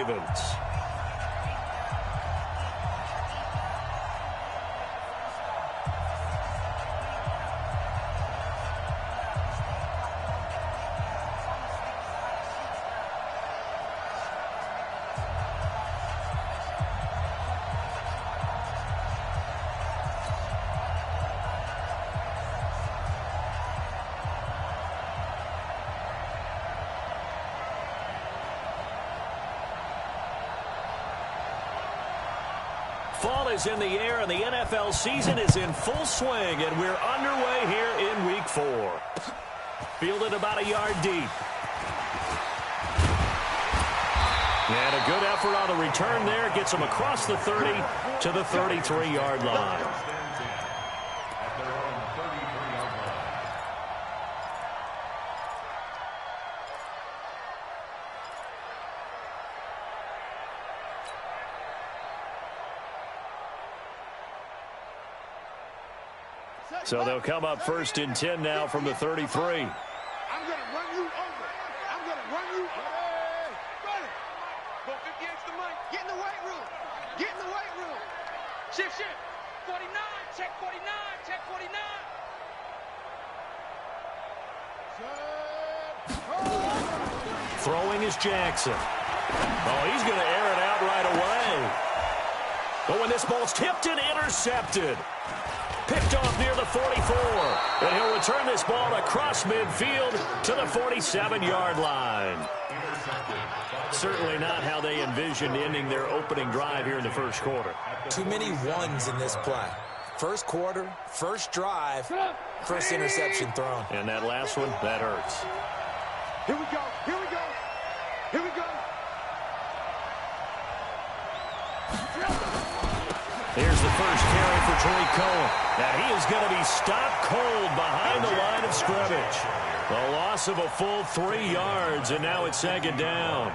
Ravens. Fall is in the air, and the NFL season is in full swing, and we're underway here in Week 4. Fielded about a yard deep. And a good effort on the return there. Gets him across the 30 to the 33-yard line. So they'll come up 1st and 10 now from the 33. I'm going to run you over. I'm going to run you over. Run it. Go 50 extra money. Get in the weight room. Get in the weight room. Shift, shift. 49. Check 49. Check 49. Throwing is Jackson. Oh, he's going to air it out right away. But when this ball's tipped and intercepted. Picked off near the 44. And he'll return this ball across midfield to the 47-yard line. Certainly not how they envisioned ending their opening drive here in the first quarter. Too many ones in this play. First quarter, first drive, first interception thrown. And that last one, that hurts. Here we go. Here we go. Here we go. Here's the first carry for Troy Cohen. Now he is going to be stopped cold behind the line of scrimmage. The loss of a full 3 yards, and now it's 2nd down.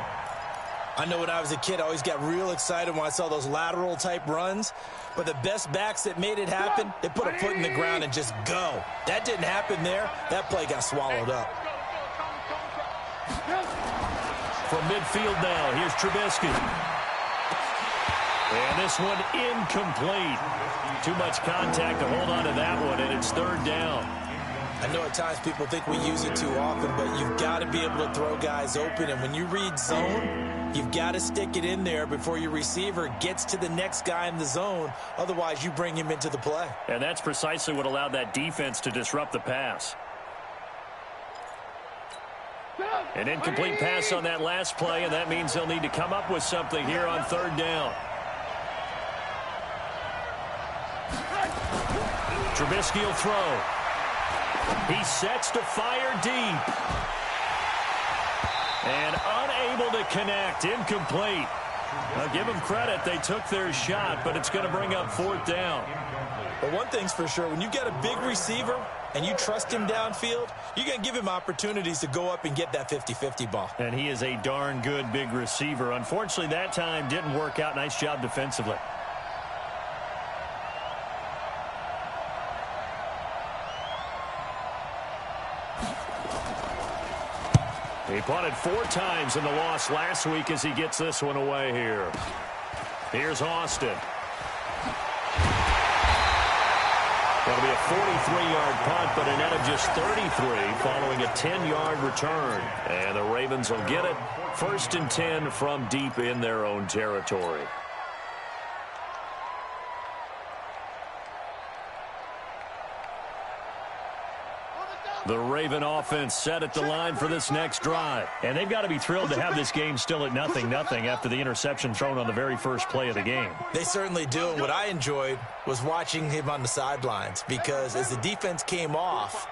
I know when I was a kid, I always got real excited when I saw those lateral-type runs. But the best backs that made it happen, they put a foot in the ground and just go. That didn't happen there. That play got swallowed up. From midfield now, here's Trubisky. And this one incomplete. Too much contact to hold on to that one, and it's 3rd down. I know at times people think we use it too often, but you've got to be able to throw guys open. And when you read zone, you've got to stick it in there before your receiver gets to the next guy in the zone. Otherwise, you bring him into the play. And that's precisely what allowed that defense to disrupt the pass. An incomplete pass on that last play, and that means they'll need to come up with something here on 3rd down. Trubisky will throw. He sets to fire deep. And unable to connect. Incomplete. Now give them credit. They took their shot, but it's going to bring up 4th down. But one thing's for sure. When you've got a big receiver and you trust him downfield, you're going to give him opportunities to go up and get that 50-50 ball. And he is a darn good big receiver. Unfortunately, that time didn't work out. Nice job defensively. He punted 4 times in the loss last week as he gets this one away here. Here's Austin. That'll be a 43-yard punt, but a net of just 33 following a 10-yard return. And the Ravens will get it 1st and 10 from deep in their own territory. The Raven offense set at the line for this next drive. And they've got to be thrilled to have this game still at 0-0 after the interception thrown on the very first play of the game. They certainly do. And what I enjoyed was watching him on the sidelines, because as the defense came off,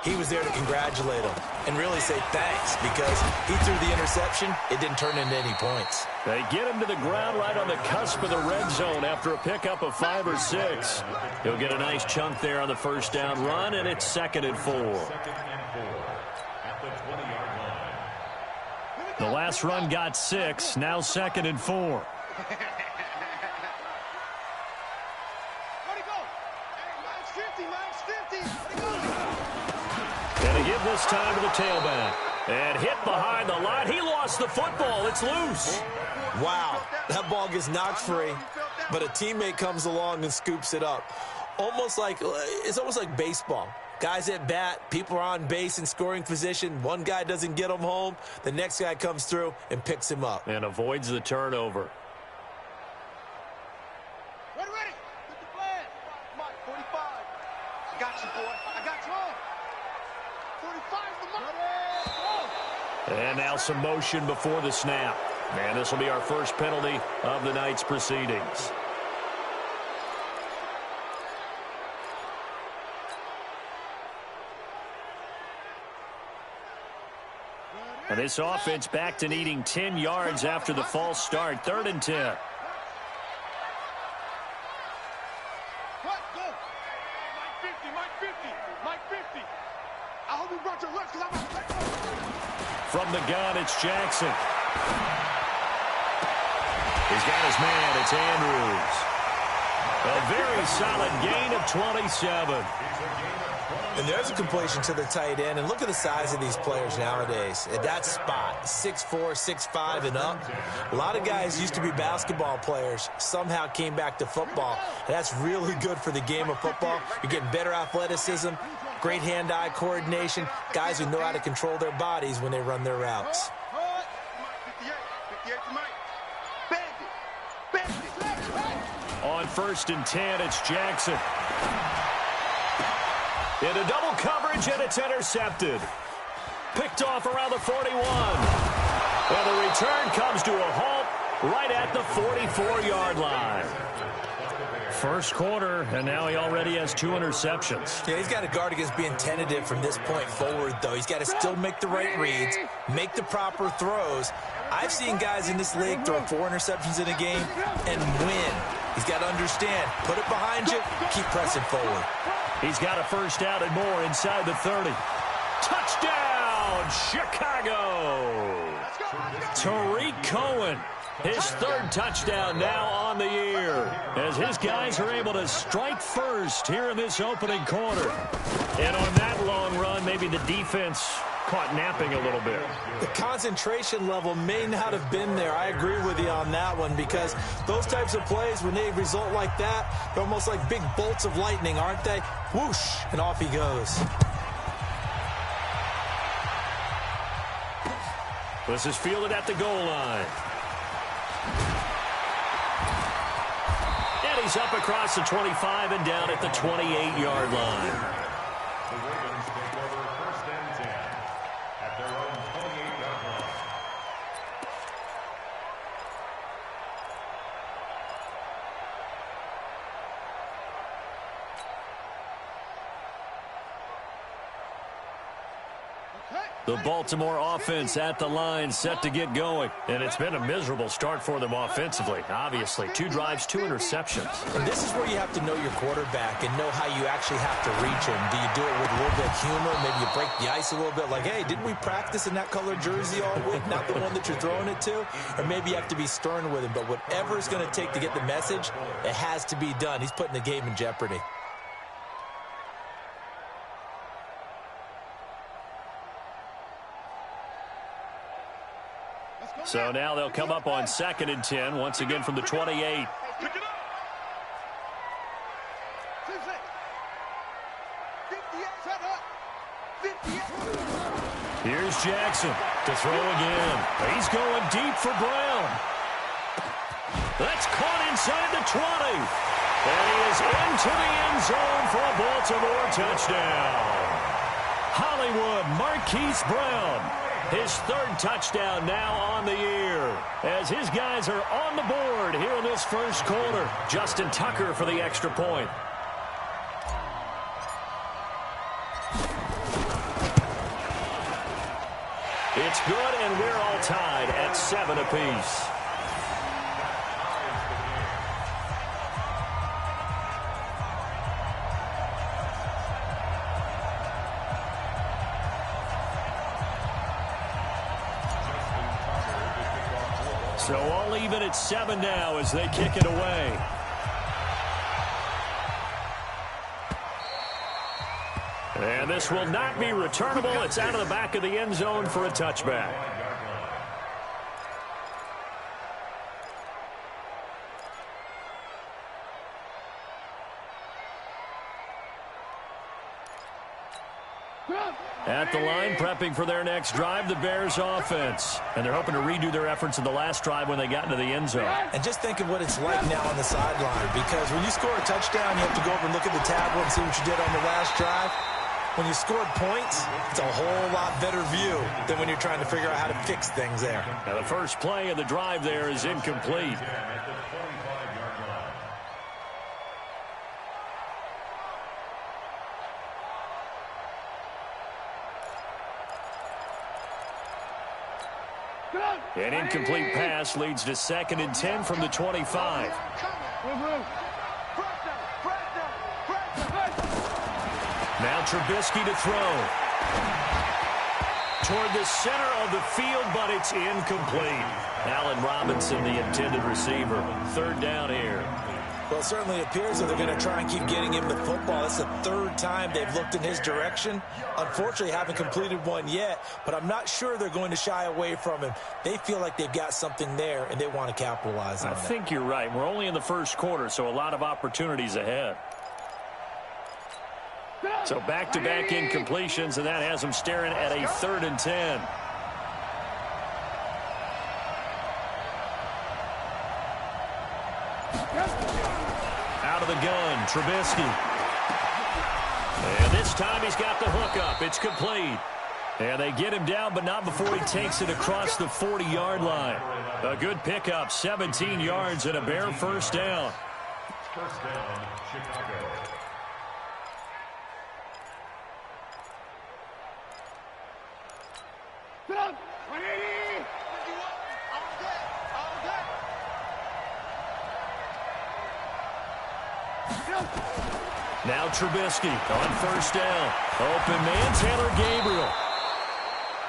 he was there to congratulate them and really say thanks, because he threw the interception. It didn't turn into any points. They get him to the ground right on the cusp of the red zone after a pickup of 5 or 6. He'll get a nice chunk there on the first down run, and it's 2nd and 4. The last run got 6, now 2nd and 4. And a give this time to the tailback. And hit behind the line. He lost the football. It's loose. Wow, that ball gets knocked free, but a teammate comes along and scoops it up. It's almost like baseball. Guys at bat, people are on base in scoring position. One guy doesn't get him home. The next guy comes through and picks him up. And avoids the turnover. Ready. Get the flag. Mike, 45. I got you, boy. I got you. 45 for Mike. And now some motion before the snap. And this will be our first penalty of the night's proceedings. And this offense back to needing 10 yards after the false start. 3rd and 10. What? Go. Mike 50. I hope you brought your lunch because I'm going to take over. From the gun, it's Jackson. He's got his man. It's Andrews. A very solid gain of 27. And there's a completion to the tight end. And look at the size of these players nowadays. At that spot, 6'4", 6'5", and up. A lot of guys used to be basketball players, somehow came back to football. And that's really good for the game of football. You're getting better athleticism, great hand-eye coordination, guys who know how to control their bodies when they run their routes. 58 to Mike. Bandit. On 1st and 10, it's Jackson. Into double coverage, and it's intercepted. Picked off around the 41. And the return comes to a halt right at the 44-yard line. First quarter, and now he already has 2 interceptions. Yeah, he's got to guard against being tentative from this point forward, though. He's got to still make the right reads, make the proper throws. I've seen guys in this league throw 4 interceptions in a game and win. He's got to understand, put it behind you, keep pressing forward. He's got a first down and more inside the 30. Touchdown, Chicago! Tariq Cohen, his 3rd touchdown now on the year, as his guys are able to strike first here in this opening quarter. And on that long run, maybe the defense caught napping a little bit. The concentration level may not have been there. I agree with you on that one, because those types of plays, when they result like that, they're almost like big bolts of lightning, aren't they? Whoosh, and off he goes. This is fielded at the goal line. And he's up across the 25 and down at the 28-yard line. The Baltimore offense at the line, set to get going. And it's been a miserable start for them offensively, obviously. 2 drives, 2 interceptions. And this is where you have to know your quarterback and know how you actually have to reach him. Do you do it with a little bit of humor? Maybe you break the ice a little bit, like, hey, didn't we practice in that colored jersey all week? Not the one that you're throwing it to? Or maybe you have to be stern with him. But whatever it's going to take to get the message, it has to be done. He's putting the game in jeopardy. So now they'll come up on 2nd and 10, once again from the 28. Here's Jackson to throw again. He's going deep for Brown. That's caught inside the 20. And he is into the end zone for a Baltimore touchdown. Hollywood Marquise Brown, his 3rd touchdown now on the year, as his guys are on the board here in this first quarter. Justin Tucker for the extra point. It's good, and we're all tied at 7 apiece. So all even at 7 now as they kick it away. And this will not be returnable. It's out of the back of the end zone for a touchback. At the line, prepping for their next drive, the Bears offense. And they're hoping to redo their efforts in the last drive when they got into the end zone. And just think of what it's like now on the sideline, because when you score a touchdown, you have to go over and look at the tablet and see what you did on the last drive. When you scored points, it's a whole lot better view than when you're trying to figure out how to fix things there. Now the first play of the drive there is incomplete. An incomplete pass leads to 2nd and 10 from the 25. Now Trubisky to throw. Toward the center of the field, but it's incomplete. Allen Robinson, the intended receiver. 3rd down here. Well, it certainly appears that they're going to try and keep getting him the football. That's the 3rd time they've looked in his direction. Unfortunately, haven't completed one yet, but I'm not sure they're going to shy away from him. They feel like they've got something there, and they want to capitalize on that. I think you're right. We're only in the first quarter, so a lot of opportunities ahead. So back-to-back incompletions, and that has them staring at a 3rd and 10. Out of the gun, Trubisky. And this time he's got the hook up. It's complete. And they get him down, but not before he takes it across the 40-yard line. A good pickup, 17 yards and a Bear first down. First down, Chicago. Now Trubisky on first down. Open man, Taylor Gabriel.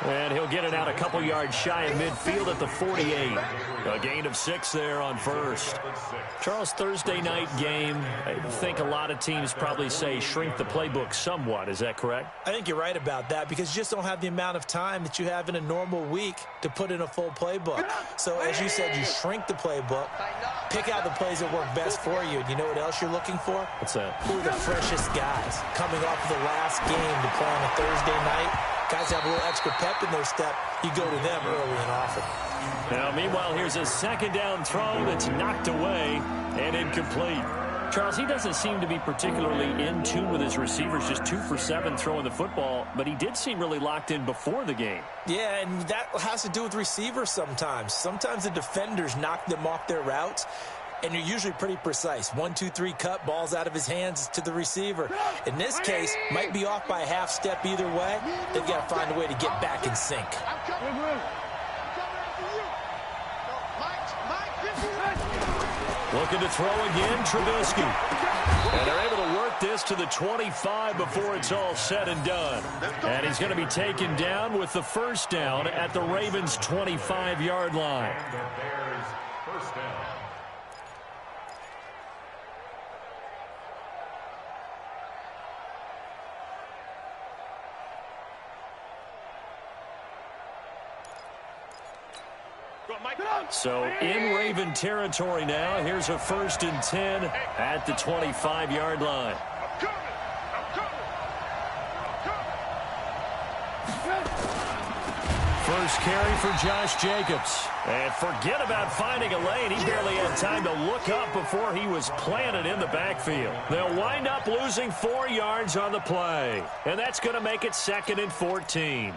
And he'll get it out a couple yards shy of midfield at the 48. A gain of 6 there on first. Charles, Thursday night game, I think a lot of teams probably say shrink the playbook somewhat. Is that correct? I think you're right about that, because you just don't have the amount of time that you have in a normal week to put in a full playbook. So as you said, you shrink the playbook, pick out the plays that work best for you. And you know what else you're looking for? What's that? Who are the freshest guys coming off of the last game to play on a Thursday night? Guys have a little extra pep in their step. You go to them early and often. Now, meanwhile, here's a 2nd down throw that's knocked away and incomplete. Charles, he doesn't seem to be particularly in tune with his receivers, just 2 for 7 throwing the football, but he did seem really locked in before the game. Yeah, and that has to do with receivers sometimes. Sometimes the defenders knock them off their routes, and you're usually pretty precise. 1, 2, 3 cut, balls out of his hands to the receiver. In this case, might be off by a half step either way. They've got to find a way to get back in sync. Looking to throw again, Trubisky. And they're able to work this to the 25 before it's all said and done. And he's going to be taken down with the first down at the Ravens' 25-yard line. The Bears first down. So in Raven territory now. Here's a 1st and 10 at the 25-yard line. First carry for Josh Jacobs. And forget about finding a lane. He barely had time to look up before he was planted in the backfield. They'll wind up losing 4 yards on the play. And that's going to make it 2nd and 14.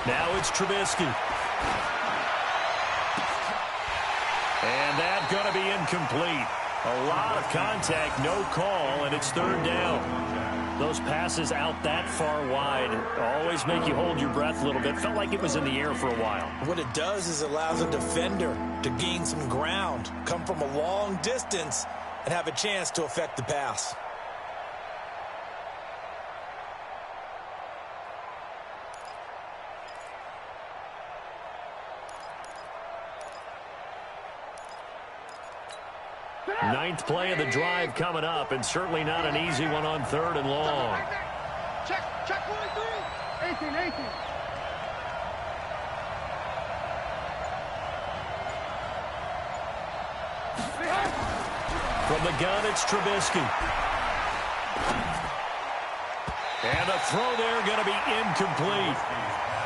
Now it's Trubisky. And that's going to be incomplete. A lot of contact, no call, and it's 3rd down. Those passes out that far wide always make you hold your breath a little bit. Felt like it was in the air for a while. What it does is it allows a defender to gain some ground, come from a long distance, and have a chance to affect the pass. Ninth play of the drive coming up, and certainly not an easy one on 3rd and long. Check 43. 18. From the gun, it's Trubisky. And the throw there going to be incomplete.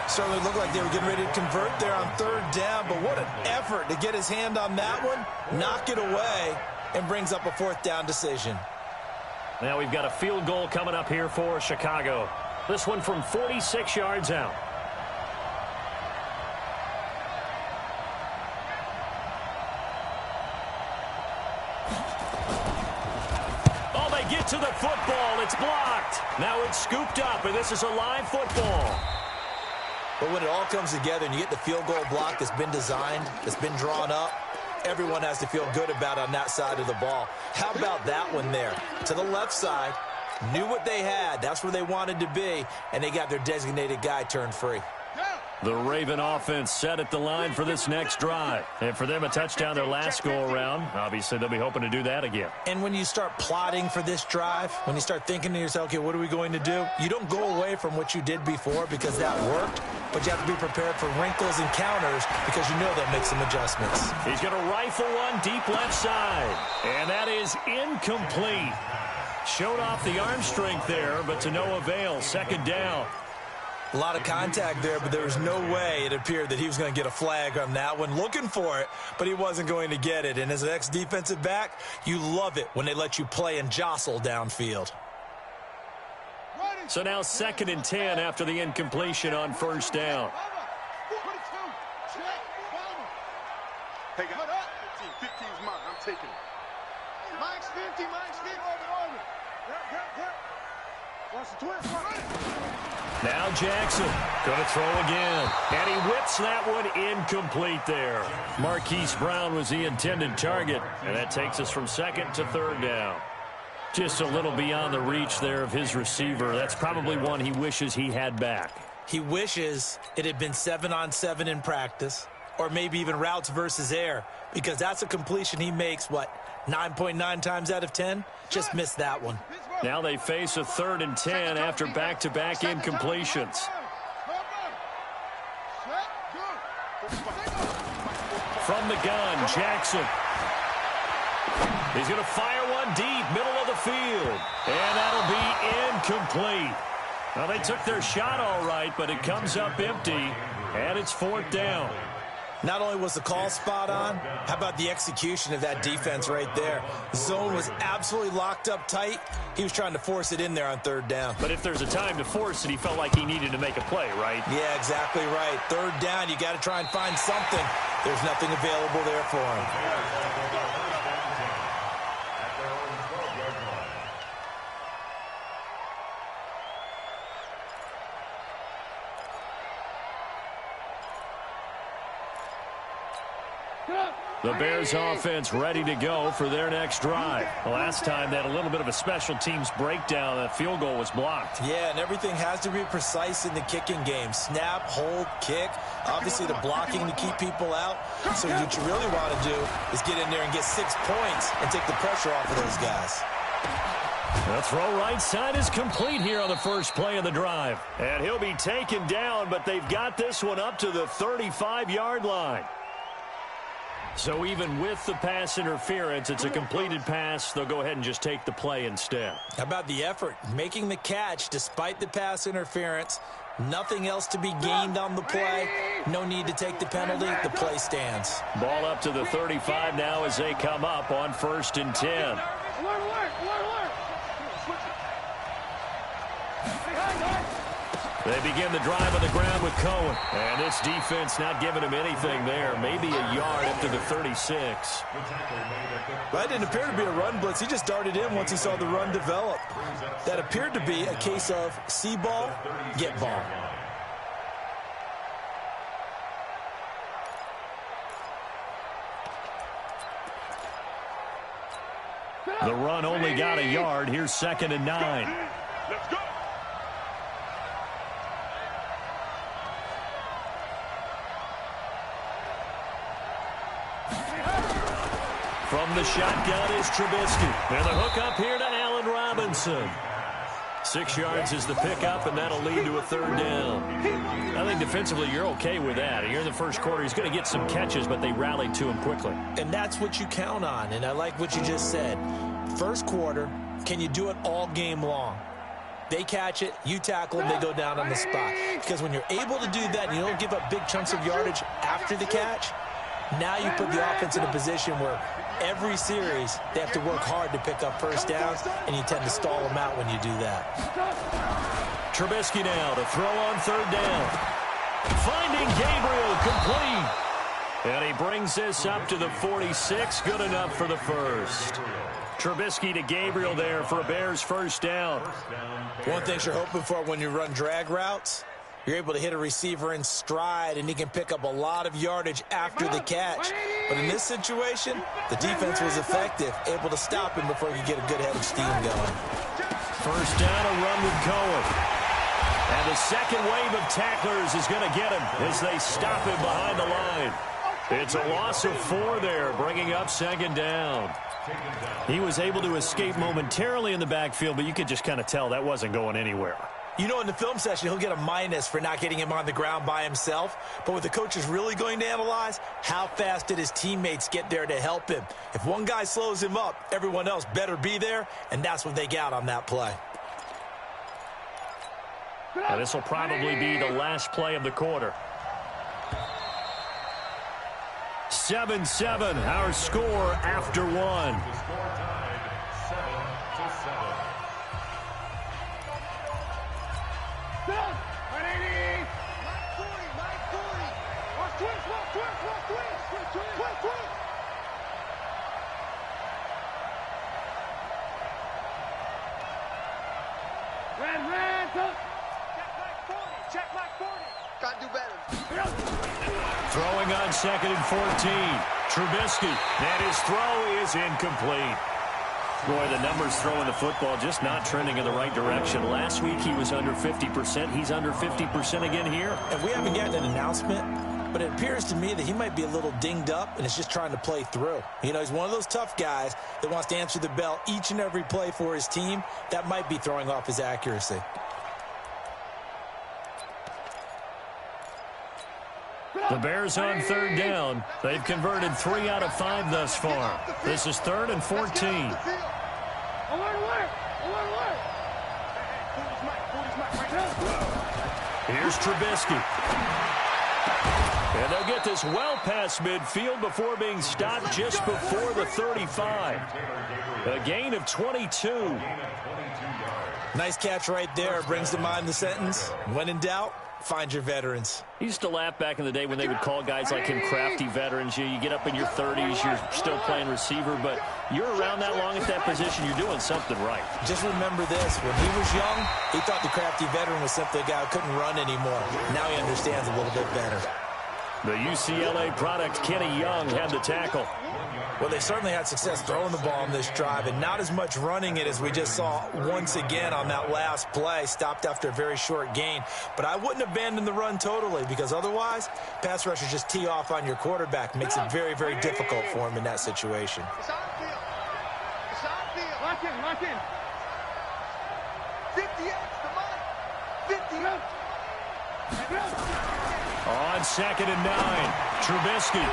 Certainly looked like they were getting ready to convert there on 3rd down, but what an effort to get his hand on that one, knock it away, and brings up a 4th down decision. Now we've got a field goal coming up here for Chicago. This one from 46 yards out. Oh, they get to the football. It's blocked. Now it's scooped up, and this is a live football. But when it all comes together and you get the field goal block that's been designed, that's been drawn up, everyone has to feel good about on that side of the ball. How about that one there? To the left side, knew what they had. That's where they wanted to be, and they got their designated guy turned free. The Raven offense set at the line for this next drive. And for them, a touchdown their last go-around. Obviously, they'll be hoping to do that again. And when you start plotting for this drive, when you start thinking to yourself, okay, what are we going to do? You don't go away from what you did before because that worked, but you have to be prepared for wrinkles and counters because you know they'll make some adjustments. He's going to rifle one deep left side. And that is incomplete. Showed off the arm strength there, but to no avail. 2nd down. A lot of contact there, but there was no way it appeared that he was going to get a flag on that one. Looking for it, but he wasn't going to get it. And as an ex-defensive back, you love it when they let you play and jostle downfield. So now 2nd and 10 after the incompletion on 1st down. Hey, guys, 15's mine. I'm taking it. Mike's 50. Watch the twist. Now Jackson going to throw again. And he whips that one incomplete there. Marquise Brown was the intended target. And that takes us from 2nd to 3rd down. Just a little beyond the reach there of his receiver. That's probably one he wishes he had back. He wishes it had been 7-on-7 in practice, or maybe even routes versus air, because that's a completion he makes, 9.9 times out of 10? Just missed that one. Now they face a 3rd and 10 after back-to-back incompletions. From the gun, Jackson. He's going to fire one deep, middle of the field. And that'll be incomplete. Well, they took their shot all right, but it comes up empty, and it's 4th down. Not only was the call spot on, how about the execution of that defense right there? Zone was absolutely locked up tight. He was trying to force it in there on 3rd down. But if there's a time to force it, he felt like he needed to make a play, right? Yeah, exactly right. 3rd down, you got to try and find something. There's nothing available there for him. The Bears offense ready to go for their next drive. The last time they had a little bit of a special teams breakdown. That field goal was blocked. Yeah, and everything has to be precise in the kicking game. Snap, hold, kick. Obviously the blocking to keep people out. So what you really want to do is get in there and get 6 points and take the pressure off of those guys. The throw right side is complete here on the first play of the drive. And he'll be taken down, but they've got this one up to the 35-yard line. So even with the pass interference, it's a completed pass. They'll go ahead and just take the play instead. How about the effort? Making the catch despite the pass interference. Nothing else to be gained on the play. No need to take the penalty. The play stands. Ball up to the 35 now as they come up on 1st and 10. They begin the drive on the ground with Cohen. And this defense not giving him anything there. Maybe a yard up to the 36. That didn't appear to be a run blitz. He just darted in once he saw the run develop. That appeared to be a case of see ball, get ball. The run only got a yard. Here's 2nd and 9. Let's go. From the shotgun is Trubisky. And the hook up here to Allen Robinson. 6 yards is the pickup, and that'll lead to a third down. I think defensively you're okay with that. Here in the first quarter, he's going to get some catches, but they rallied to him quickly. And that's what you count on, and I like what you just said. First quarter, can you do it all game long? They catch it, you tackle them, they go down on the spot. Because when you're able to do that and you don't give up big chunks of yardage after the catch, now you put the offense in a position where every series they have to work hard to pick up first downs, and you tend to stall them out when you do that. Trubisky now to throw on third down. Finding Gabriel, complete. And he brings this up to the 46, good enough for the first. Trubisky to Gabriel there for a Bears first down. One thing you're hoping for when you run drag routes, you're able to hit a receiver in stride, and he can pick up a lot of yardage after the catch. But in this situation, the defense was effective, able to stop him before he could get a good head of steam going. First down, a run with Cohen. And the second wave of tacklers is going to get him as they stop him behind the line. It's a loss of 4 there, bringing up second down. He was able to escape momentarily in the backfield, but you could just kind of tell that wasn't going anywhere. You know, in the film session, he'll get a minus for not getting him on the ground by himself. But what the coach is really going to analyze, how fast did his teammates get there to help him? If one guy slows him up, everyone else better be there, and that's what they got on that play. Now, this will probably be the last play of the quarter. 7-7, our score after 1. The score tied 7-7. Check Mike 40. Got to do better. Throwing on 2nd and 14. Trubisky. And his throw is incomplete. Boy, the numbers throwing the football just not trending in the right direction. Last week he was under 50%. He's under 50% again here. And we haven't gotten an announcement, but it appears to me that he might be a little dinged up and is just trying to play through. You know, he's one of those tough guys that wants to answer the bell each and every play for his team. That might be throwing off his accuracy. The Bears on third down. They've converted 3 out of 5 thus far. This is 3rd and 14. Here's Trubisky. And they'll get this well past midfield before being stopped just before the 35. A gain of 22. Nice catch right there. Brings to mind the sentence, when in doubt, find your veterans. He used to laugh back in the day when they would call guys like him crafty veterans. You get up in your 30s, you're still playing receiver, but you're around that long at that position, you're doing something right. Just remember this. When he was young, he thought the crafty veteran was simply a guy who couldn't run anymore. Now he understands a little bit better. The UCLA product, Kenny Young, had the tackle. Well, they certainly had success throwing the ball on this drive, and not as much running it as we just saw once again on that last play. Stopped after a very short gain. But I wouldn't abandon the run totally, because otherwise, pass rushers just tee off on your quarterback. Makes it very, very difficult for him in that situation. It's on field. It's on field. Lock in, lock in. 58, come on. 50. On 2nd and 9, Trubisky.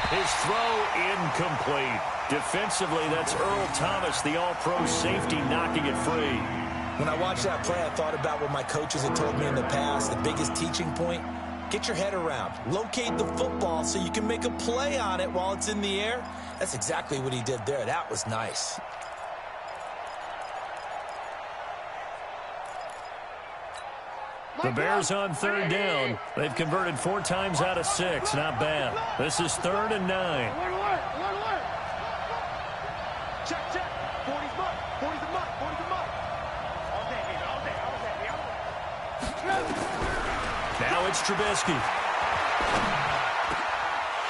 His throw incomplete. Defensively, that's Earl Thomas, the all-pro safety, knocking it free. When I watched that play, I thought about what my coaches had told me in the past. The biggest teaching point, get your head around. Locate the football so you can make a play on it while it's in the air. That's exactly what he did there. That was nice. The Bears on third down. They've converted 4 times out of 6. Not bad. This is 3rd and 9. Check, check. 40's mud. 40's the mud. 40's the mud. All day, baby. All day. All day. All day. Now it's Trubisky.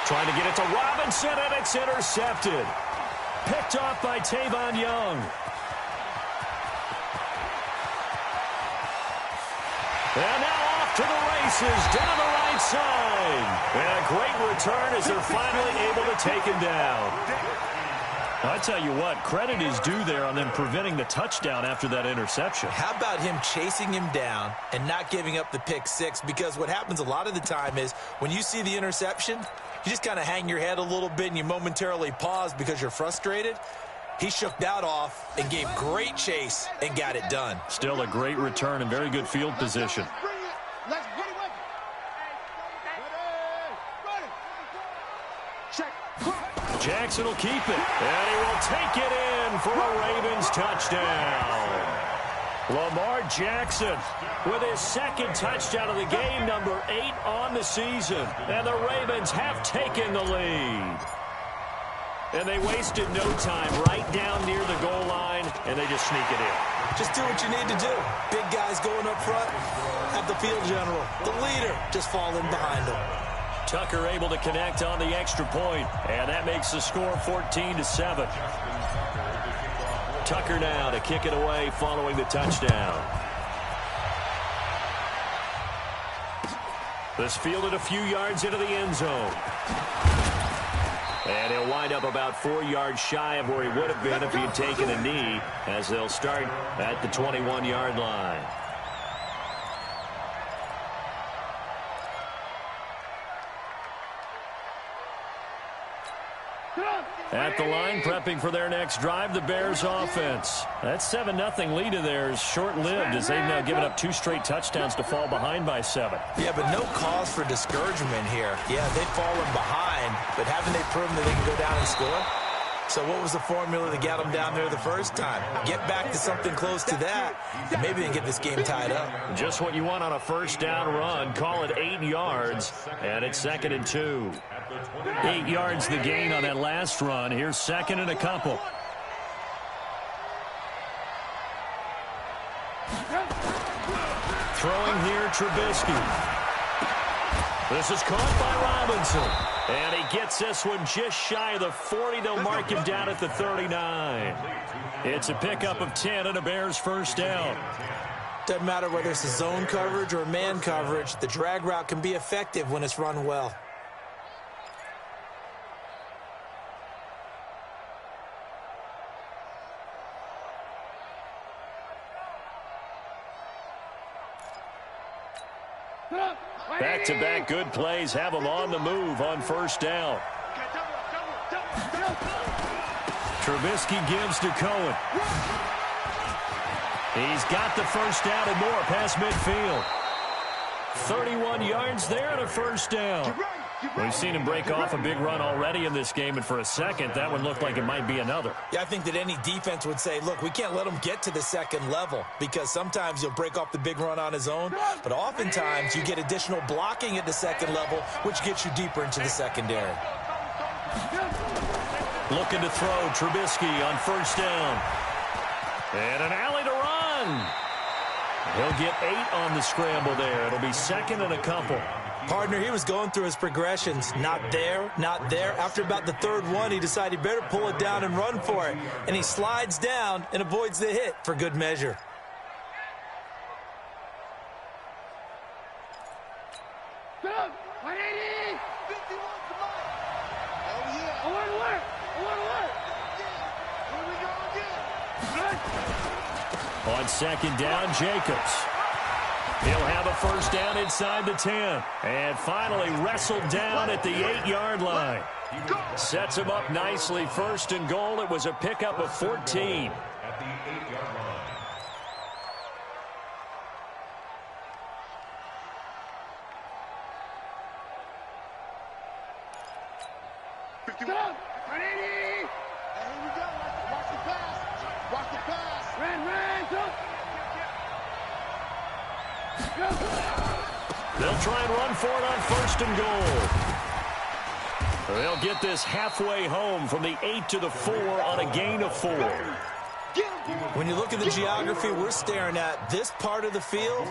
Trying to get it to Robinson, and it's intercepted. Picked off by Tavon Young. And now off to the races down the right side. And a great return as they're finally able to take him down. I tell you what, credit is due there on them preventing the touchdown after that interception. How about him chasing him down and not giving up the pick six? Because what happens a lot of the time is when you see the interception, you just kind of hang your head a little bit and you momentarily pause because you're frustrated. He shook that off and gave great chase and got it done. Still a great return and very good field position. Jackson will keep it, and he will take it in for a Ravens touchdown. Lamar Jackson with his second touchdown of the game, number 8 on the season. And the Ravens have taken the lead. And they wasted no time right down near the goal line, and they just sneak it in. Just do what you need to do. Big guys going up front, have the field general, the leader, just fall in behind them. Tucker able to connect on the extra point, and that makes the score 14-7. Tucker now to kick it away following the touchdown. This fielded a few yards into the end zone. And he'll wind up about 4 yards shy of where he would have been if he had taken a knee, as they'll start at the 21-yard line. At the line, prepping for their next drive, the Bears offense. That 7-0 lead of theirs short-lived as they've now given up 2 straight touchdowns to fall behind by 7. Yeah, but no cause for discouragement here. Yeah, they've fallen behind, but haven't they proven that they can go down and score? So what was the formula to get them down there the first time? Get back to something close to that, and maybe they can get this game tied up. Just what you want on a first down run. Call it 8 yards, and it's 2nd and 2. 8 yards the gain on that last run. Here's 2nd and a couple. Throwing here, Trubisky. This is caught by Robinson. And he gets this one just shy of the 40. They'll mark him down at the 39. It's a pickup of 10 and a Bears first down. Doesn't matter whether it's a zone coverage or man coverage. The drag route can be effective when it's run well. Back-to-back good plays have them on the move on first down. Trubisky gives to Cohen. He's got the first down and more past midfield. 31 yards there and a first down. We've seen him break off a big run already in this game, and for a second, that one looked like it might be another. Yeah, I think that any defense would say, look, we can't let him get to the second level because sometimes he'll break off the big run on his own, but oftentimes you get additional blocking at the second level, which gets you deeper into the secondary. Looking to throw, Trubisky on first down. And an alley to run. He'll get 8 on the scramble there. It'll be 2nd and a couple. Partner, he was going through his progressions. Not there, not there. After about the 3rd one, he decided he better pull it down and run for it. And he slides down and avoids the hit for good measure. On 2nd down, Jacobs. He'll have a first down inside the 10. And finally wrestled down at the 8-yard line. Sets him up nicely. 1st and goal. It was a pickup of 14. At the 8-yard line. They'll try and run for it on 1st and goal. They'll get this halfway home from the 8 to the 4 on a gain of 4. When you look at the geography we're staring at, this part of the field,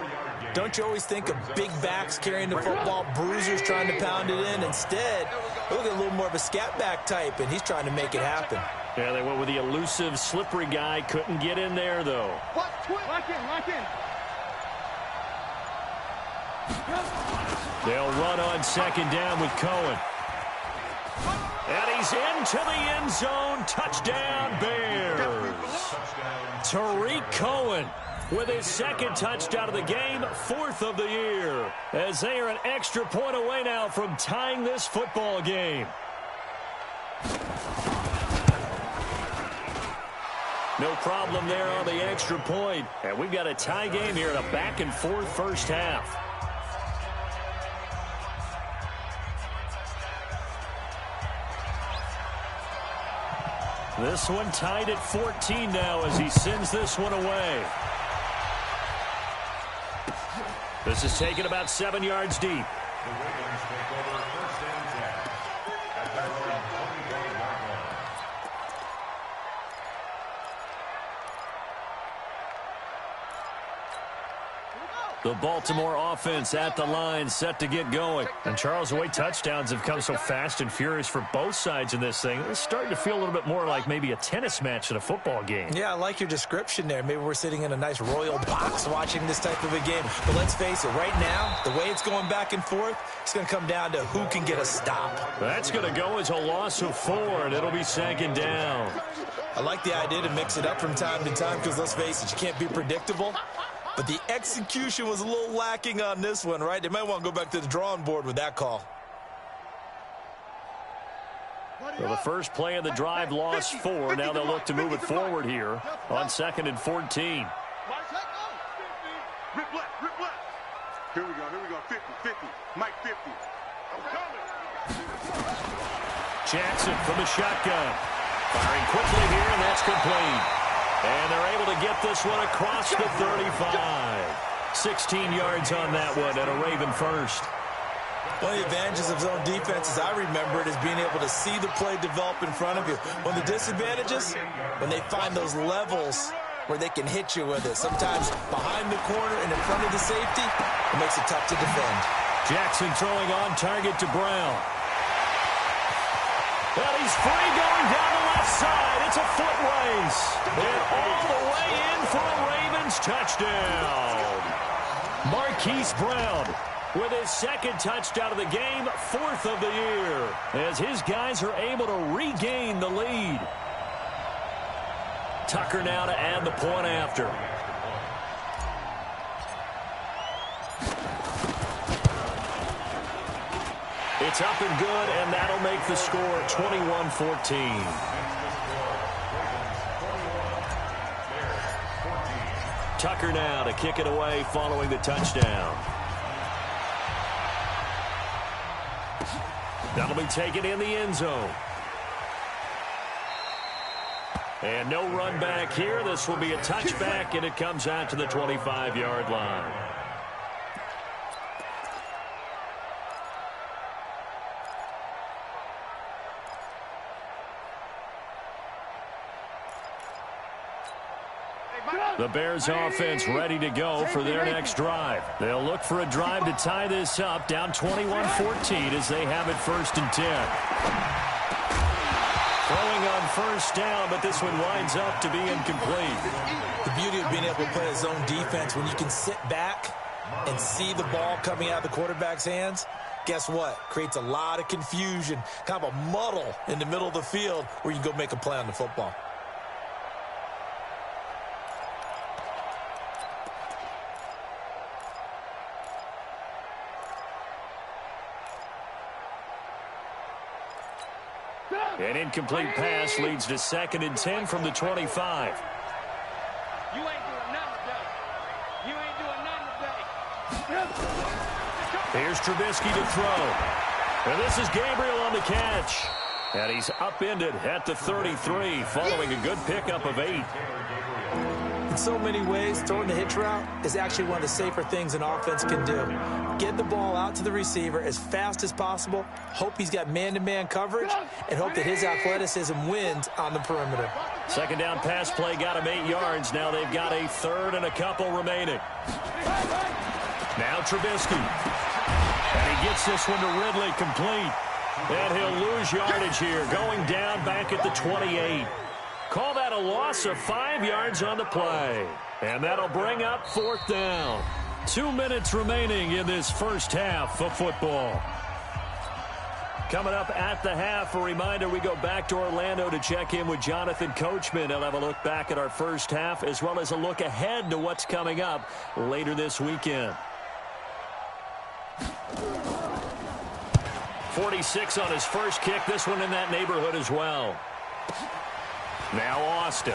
don't you always think of big backs carrying the football, bruisers trying to pound it in? Instead, look at a little more of a scat back type, and he's trying to make it happen. Yeah, they went with the elusive, slippery guy. Couldn't get in there, though. Lock in. They'll run on 2nd down with Cohen. And he's into the end zone. Touchdown, Bears. Tariq Cohen with his second touchdown of the game, fourth of the year, as they are an extra point away now from tying this football game. No problem there on the extra point. And we've got a tie game here in a back-and-forth first half. This one tied at 14 now as he sends this one away. This is taken about 7 yards deep. The Ravens take over first and 10 at their own 21-yard line. The Baltimore offense at the line, set to get going. And Charles, the way touchdowns have come so fast and furious for both sides in this thing, it's starting to feel a little bit more like maybe a tennis match than a football game. Yeah, I like your description there. Maybe we're sitting in a nice royal box watching this type of a game. But let's face it, right now, the way it's going back and forth, it's going to come down to who can get a stop. That's going to go as a loss of 4, and it'll be second down. I like the idea to mix it up from time to time because, let's face it, you can't be predictable. But the execution was a little lacking on this one, right? They might want to go back to the drawing board with that call. Well, the first play of the drive lost 4. Now they'll look to move it forward here on 2nd and 14. Rip left, rip left. Here we go, 50, 50. Mike 50. I'm coming. Jackson from the shotgun. Firing quickly here, and that's complete. And they're able to get this one across the 35. 16 yards on that one, and a Raven first. One of the advantages of zone defense, as I remember it, is being able to see the play develop in front of you. One of the disadvantages, when they find those levels where they can hit you with it. Sometimes behind the corner and in front of the safety, it makes it tough to defend. Jackson throwing on target to Brown. Well, he's free going down the left side. It's a foot race. And all the way in for a Ravens touchdown. Marquise Brown with his second touchdown of the game, 4th of the year, as his guys are able to regain the lead. Tucker now to add the point after. It's up and good, and that'll make the score 21-14. Tucker now to kick it away following the touchdown. That'll be taken in the end zone. And no run back here. This will be a touchback, and it comes out to the 25-yard line. The Bears offense ready to go for their next drive. They'll look for a drive to tie this up, down 21-14 as they have it 1st and 10. Throwing on first down, but this one winds up to be incomplete. The beauty of being able to play a zone defense, when you can sit back and see the ball coming out of the quarterback's hands, guess what? Creates a lot of confusion, kind of a muddle in the middle of the field where you can go make a play on the football. An incomplete pass leads to 2nd and 10 from the 25. You ain't doing nothing today. You ain't doing nothing today. Here's Trubisky to throw. And this is Gabriel on the catch. And he's upended at the 33 following a good pickup of 8. In so many ways, throwing the hitch route is actually one of the safer things an offense can do. Get the ball out to the receiver as fast as possible, hope he's got man-to-man coverage, and hope that his athleticism wins on the perimeter. Second down pass play got him 8 yards. Now they've got a 3rd and a couple remaining. Now Trubisky. And he gets this one to Ridley complete. And he'll lose yardage here, going down back at the 28. Call that a loss of 5 yards on the play. And that'll bring up 4th down. 2 minutes remaining in this first half of football. Coming up at the half, a reminder, we go back to Orlando to check in with Jonathan Coachman. He'll have a look back at our first half as well as a look ahead to what's coming up later this weekend. 46 on his first kick. This one in that neighborhood as well. Now Austin.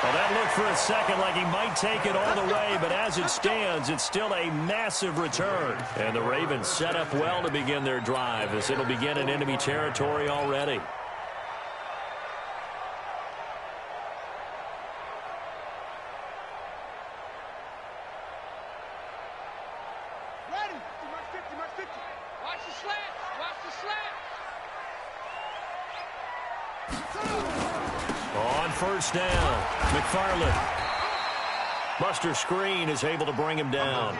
Well, that looked for a second like he might take it all the way, but as it stands, it's still a massive return. And the Ravens set up well to begin their drive as it'll begin in enemy territory already. Ready? Mark 50, Mark 50. Watch the slants. Watch the slants. On first down, McFarland. Buster Screen is able to bring him down.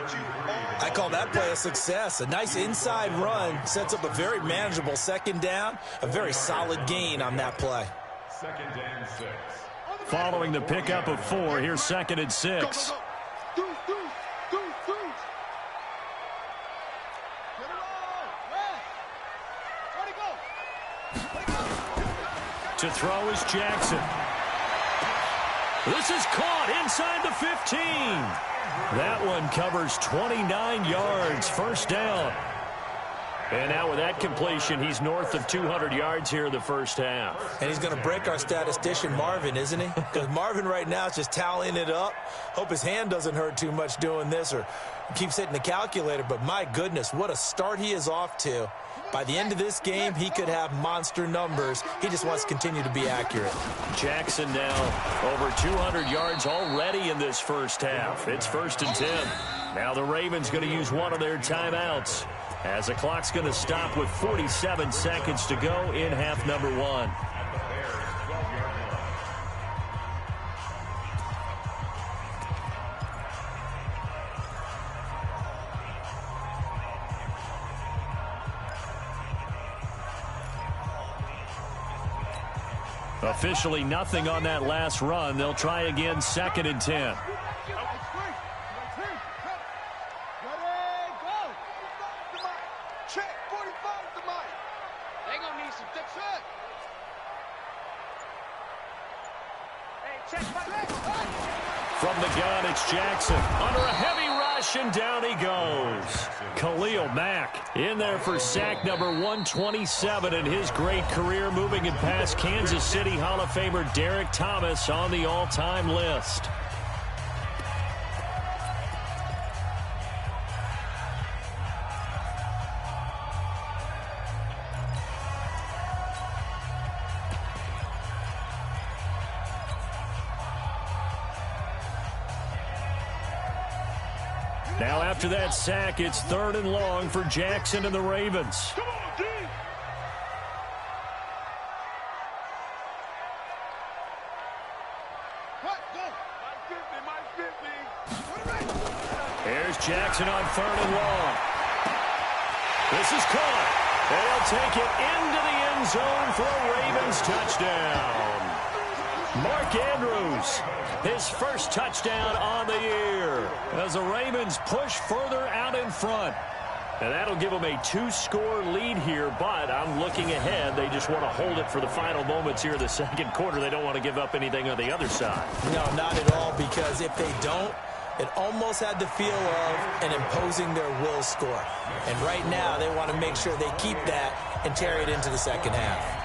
I call that play a success. A nice inside run sets up a very manageable second down. A very solid gain on that play. Second and 6. Following the pickup of 4, here's 2nd and 6. Deuce. Get it all. Where'd he go? To throw is Jackson. This is caught inside the 15. That one covers 29 yards, first down. And now with that completion, he's north of 200 yards here in the first half. And he's going to break our statistician, Marvin, isn't he? Because Marvin right now is just tallying it up. Hope his hand doesn't hurt too much doing this or keeps hitting the calculator. But my goodness, what a start he is off to. By the end of this game, he could have monster numbers. He just wants to continue to be accurate. Jackson now over 200 yards already in this first half. It's 1st and 10. Now the Ravens going to use one of their timeouts as the clock's going to stop with 47 seconds to go in half number 1. Officially nothing on that last run. They'll try again, 2nd and 10. Check 45 to Mike. They gonna need some thick shot. Hey, check. From the gun, it's Jackson. Under a heavy rush, and down he goes. Khalil Mack in there for sack number 127 in his great career, moving it past Kansas City Hall of Famer Derek Thomas on the all-time list. Now after that sack, it's 3rd and long for Jackson and the Ravens. Come on, D. What? Go. Mike 50. Here's Jackson on 3rd and long. This is caught. They'll take it into the end zone for a Ravens touchdown. Mark Andrews, his first touchdown on the year as the Ravens push further out in front. And that'll give them a 2-score lead here, but I'm looking ahead. They just want to hold it for the final moments here in the second quarter. They don't want to give up anything on the other side. No, not at all, because if they don't, it almost had the feel of an imposing their will score. And right now, they want to make sure they keep that and carry it into the second half.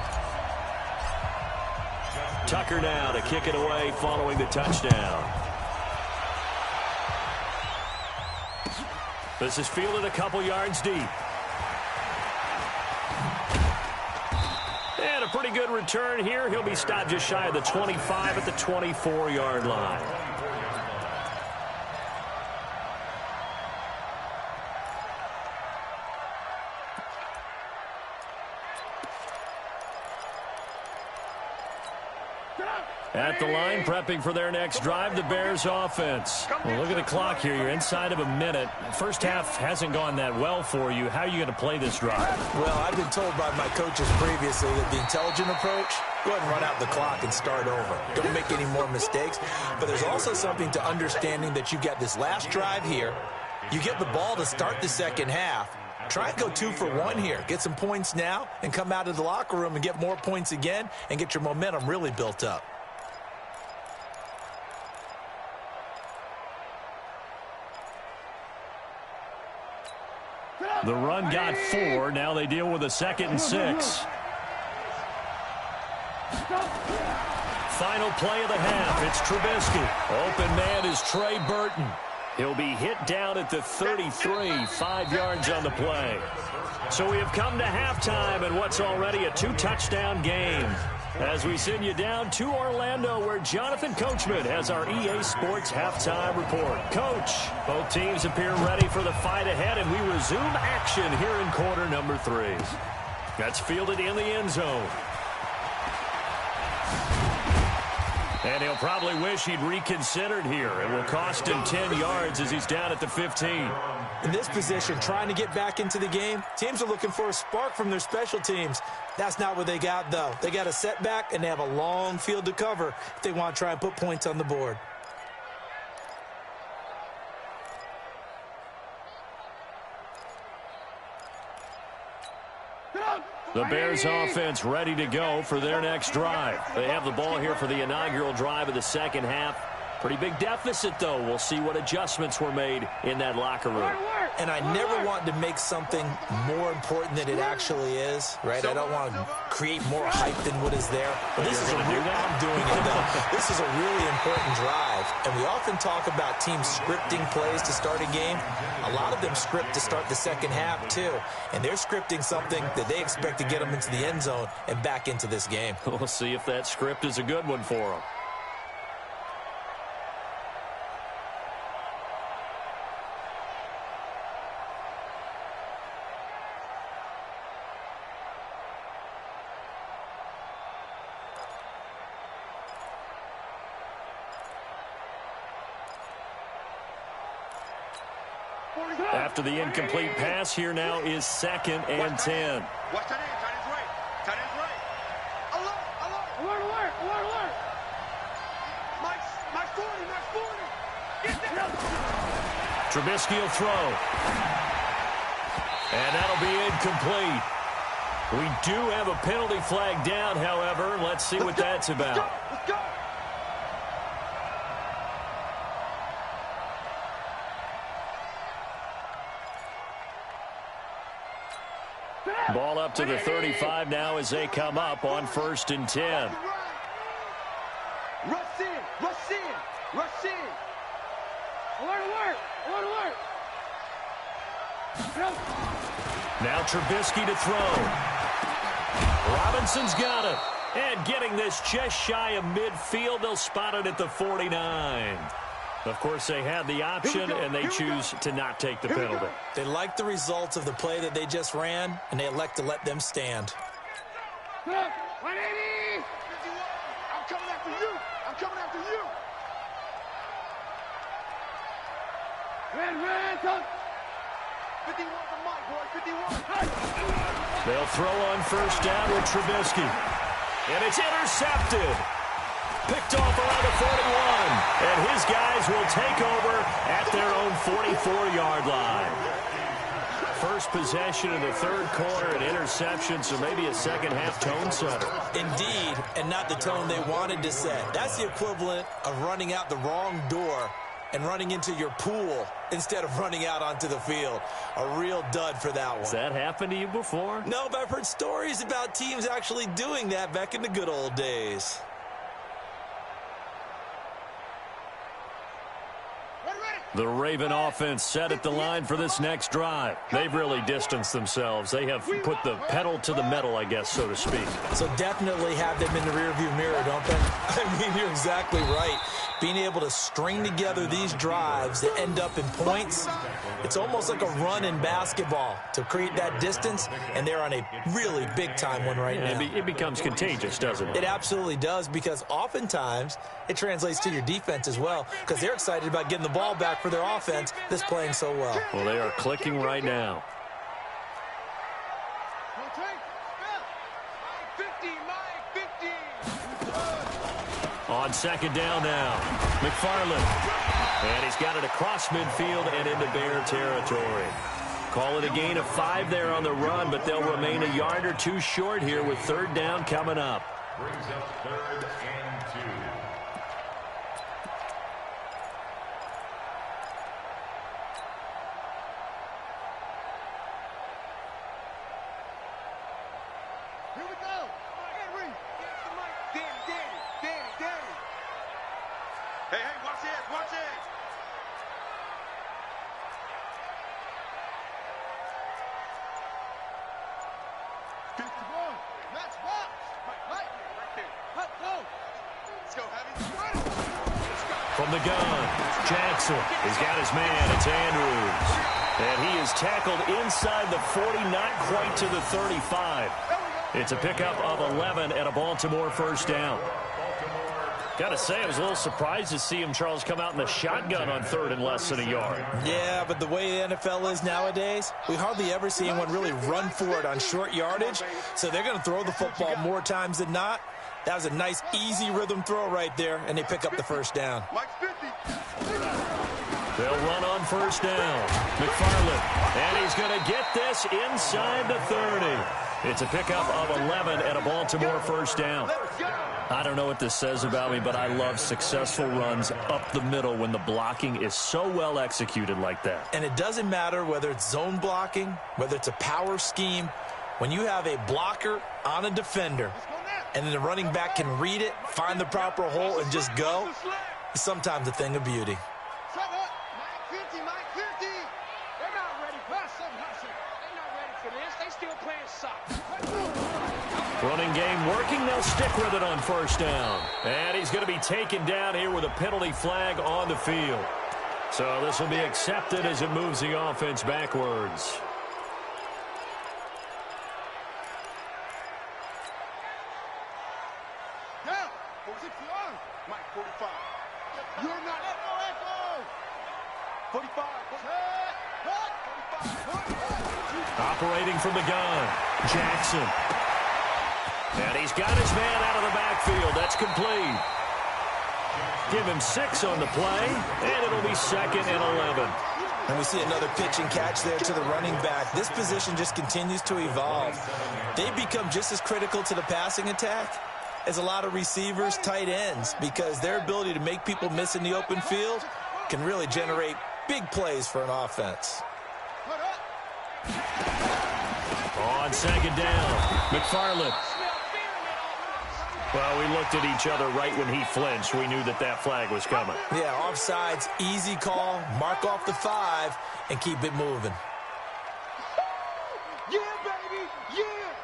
Tucker now to kick it away following the touchdown. This is fielded a couple yards deep. And a pretty good return here. He'll be stopped just shy of the 25 at the 24-yard line. At the line, prepping for their next drive, the Bears offense. Well, look at the clock here. You're inside of a minute. First half hasn't gone that well for you. How are you going to play this drive? Well, I've been told by my coaches previously that the intelligent approach, go ahead and run out the clock and start over. Don't make any more mistakes. But there's also something to understanding that you've got this last drive here. You get the ball to start the second half. Try and go 2 for 1 here. Get some points now and come out of the locker room and get more points again and get your momentum really built up. The run got 4. Now they deal with a 2nd and 6. Final play of the half. It's Trubisky. Open man is Trey Burton. He'll be hit down at the 33, 5 yards on the play. So we have come to halftime in what's already a 2-touchdown game. As we send you down to Orlando, where Jonathan Coachman has our EA Sports halftime report. Coach, both teams appear ready for the fight ahead, and we resume action here in quarter number 3. That's fielded in the end zone. And he'll probably wish he'd reconsidered here. It will cost him 10 yards as he's down at the 15. In this position, trying to get back into the game, teams are looking for a spark from their special teams. That's not what they got, though. They got a setback, and they have a long field to cover if they want to try and put points on the board. The Bears offense ready to go for their next drive. They have the ball here for the inaugural drive of the second half. Pretty big deficit, though. We'll see what adjustments were made in that locker room. And I never want to make something more important than it actually is, right? I don't want to create more hype than what is there. But this is a real, I'm doing it, though. This is a really important drive. And we often talk about teams scripting plays to start a game. A lot of them script to start the second half, too. And they're scripting something that they expect to get them into the end zone and back into this game. We'll see if that script is a good one for them. After the incomplete pass, here now is 2nd and 10. Watch tight end, tight end's right. Tight end's right. Alert, alert. Alert, alert, alert, alert. Mike's 40, Mike's 40. Get that. Trubisky will throw. And that'll be incomplete. We do have a penalty flag down, however. Let's see what that's about. Let's go. Ball up to the 35 now as they come up on 1st and 10. Rush in, rush in, rush in. Alert, alert, alert, alert. Now Trubisky to throw. Robinson's got it. And getting this just shy of midfield, they'll spot it at the 49. Of course, they had the option, and they choose to not take the penalty. They like the results of the play that they just ran, and they elect to let them stand. 180. I'm coming after you. I'm coming after you. Red, 51 for Mike, boy, 51. They'll throw on 1st down with Trubisky. And it's intercepted. Picked off around the 41. And his guys will take over at their own 44-yard line. First possession in the 3rd quarter, an interception, so maybe a second-half tone setter. Indeed, and not the tone they wanted to set. That's the equivalent of running out the wrong door and running into your pool instead of running out onto the field. A real dud for that one. Has that happened to you before? No, but I've heard stories about teams actually doing that back in the good old days. The Raven offense set at the line for this next drive. They've really distanced themselves. They have put the pedal to the metal, I guess, so to speak. So definitely have them in the rearview mirror, don't they? I mean, you're exactly right. being able to string together these drives that end up in points, it's almost like a run in basketball to create that distance, and they're on a really big-time one right now. It becomes contagious, doesn't it? It absolutely does, because oftentimes it translates to your defense as well, because they're excited about getting the ball back for their offense that's playing so well. Well, they are clicking right now. On second down now, McFarland. And he's got it across midfield and into Bear territory. Call it a gain of 5 there on the run, but they'll remain a yard or two short here with third down coming up. Brings up 3rd and 2. Here we go. Henry. Get the mic. Danny. Hey, watch this, watch this. Get the ball. Match box. Right there. Let's go. Let's go, Heavy. Let's go. From the gun, Jackson. He's got his man. It's Andrews. And he is tackled inside the 40, not quite to the 35. It's a pickup of 11 and a Baltimore first down. Got to say, I was a little surprised to see him, Charles, come out in the shotgun on 3rd and less than a yard. Yeah, but the way the NFL is nowadays, we hardly ever see anyone really run for it on short yardage, so they're going to throw the football more times than not. That was a nice, easy rhythm throw right there, and they pick up the first down. They'll run on first down. McFarland, and he's going to get this inside the 30. It's a pickup of 11 and a Baltimore first down. I don't know what this says about me, but I love successful runs up the middle when the blocking is so well executed like that. And it doesn't matter whether it's zone blocking, whether it's a power scheme. When you have a blocker on a defender, and then the running back can read it, find the proper hole, and just go, it's sometimes a thing of beauty. Running game working. They'll stick with it on first down. And he's going to be taken down here with a penalty flag on the field. So this will be accepted as it moves the offense backwards. Now, 45. Mike, 45. You're not. Echo. 45. Operating from the gun, Jackson. And he's got his man out of the backfield. That's complete. Give him 6 on the play, and it'll be 2nd and 11. And we see another pitch and catch there to the running back. This position just continues to evolve. They become just as critical to the passing attack as a lot of receivers, tight ends, because their ability to make people miss in the open field can really generate big plays for an offense. On second down, McFarland. Well, we looked at each other right when he flinched. We knew that that flag was coming. Yeah, offsides, easy call, mark off the 5, and keep it moving. Yeah, baby, yeah.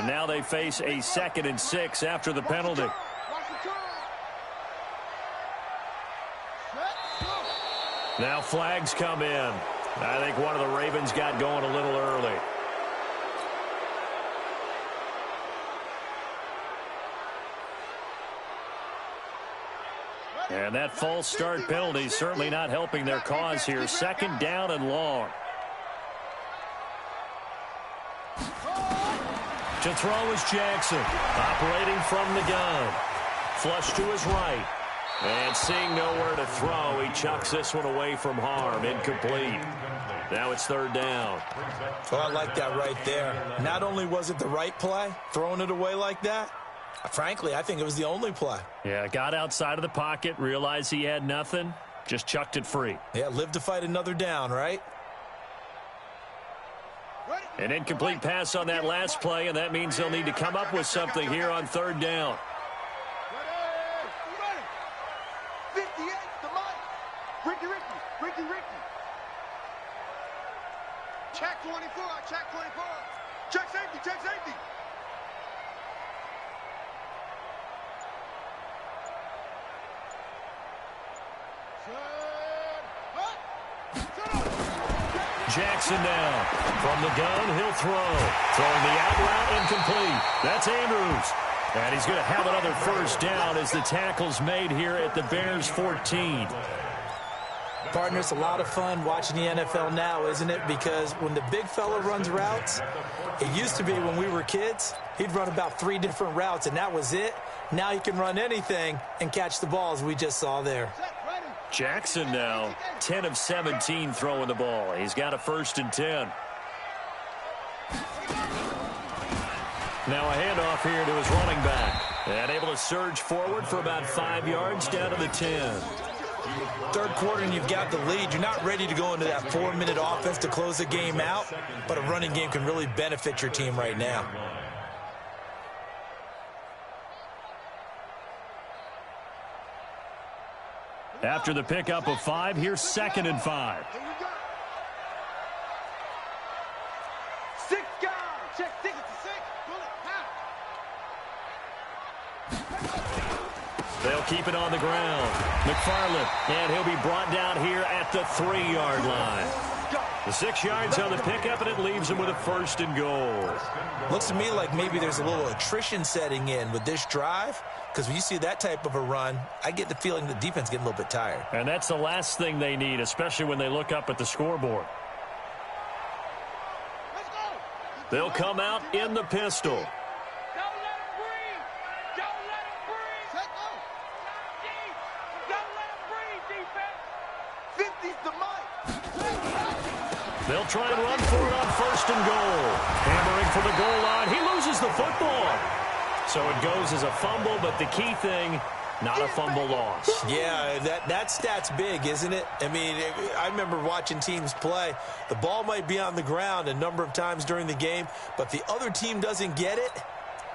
And now they face a 2nd and 6 after the penalty. Now flags come in. I think one of the Ravens got going a little early. And that false start penalty certainly not helping their cause here. 2nd down and long. To throw is Jackson, operating from the gun. Flush to his right. And seeing nowhere to throw, he chucks this one away from harm. Incomplete. Now it's 3rd down. Well, I like that right there. Not only was it the right play, throwing it away like that, frankly, I think it was the only play. Yeah, got outside of the pocket, realized he had nothing, just chucked it free. Yeah, live to fight another down, right? An incomplete pass on that last play, and that means they'll need to come up with something here on 3rd down. 58, the mic. Ricky. Check 24, check 24. Check safety. Jackson now. From the gun, he'll throw. Throwing the out route incomplete. That's Andrews. And he's going to have another first down as the tackle's made here at the Bears 14. Partner, it's a lot of fun watching the NFL now, isn't it? Because when the big fella runs routes, it used to be when we were kids, he'd run about 3 different routes, and that was it. Now he can run anything and catch the ball, as we just saw there. Jackson now, 10 of 17 throwing the ball. He's got a 1st and 10. Now a handoff here to his running back. And able to surge forward for about 5 yards down to the 10. Third quarter and you've got the lead. You're not ready to go into that 4-minute offense to close the game out, but a running game can really benefit your team right now. After the pickup of 5, here's 2nd and 5. 6 guys. Check 6 to 6. Pull it out. They'll keep it on the ground. McFarland, and he'll be brought down here at the 3-yard line. The 6 yards on the pickup, and it leaves him with a 1st and goal. Looks to me like maybe there's a little attrition setting in with this drive, because when you see that type of a run, I get the feeling the defense getting a little bit tired. And that's the last thing they need, especially when they look up at the scoreboard. They'll come out in the pistol. Don't let him breathe. Don't let him breathe. Not deep. Don't let him breathe, defense. 50's the mic. They'll try and run for it on 1st and goal. Hammering for the goal line. He loses the football. So it goes as a fumble, but the key thing, not a fumble loss. Yeah, that stat's big, isn't it? I mean, I remember watching teams play. The ball might be on the ground a number of times during the game, but if the other team doesn't get it,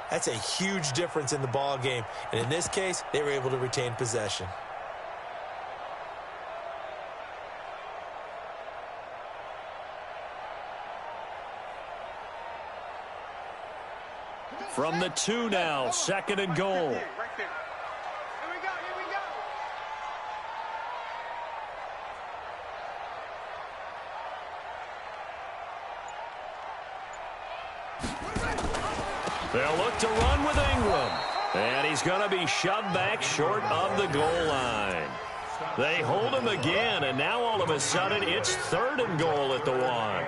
that's a huge difference in the ball game. And in this case, they were able to retain possession. From the 2 now, 2nd and goal. Right there. Here we go. They'll look to run with Ingram. And he's going to be shoved back short of the goal line. They hold him again, and now all of a sudden it's 3rd and goal at the 1.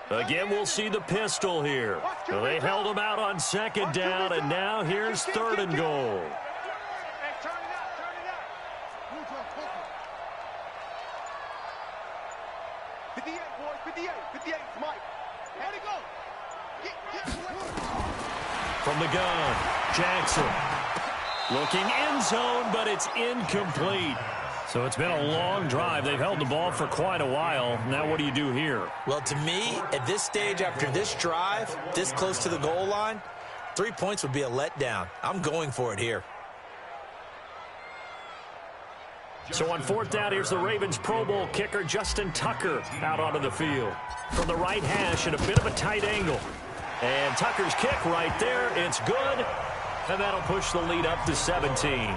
Again, we'll see the pistol here. So they held him out on 2nd down, and now here's 3rd and goal. Hey, turn it out. Turn it out. 58, boys. 58. 58. Mike. Let it go. Get away. From the gun, Jackson. Looking end zone, but it's incomplete. So it's been a long drive. They've held the ball for quite a while. Now what do you do here? Well, to me, at this stage, after this drive, this close to the goal line, 3 points would be a letdown. I'm going for it here. So on 4th down, here's the Ravens Pro Bowl kicker, Justin Tucker, out onto the field. From the right hash at a bit of a tight angle. And Tucker's kick right there. It's good. And that'll push the lead up to 17.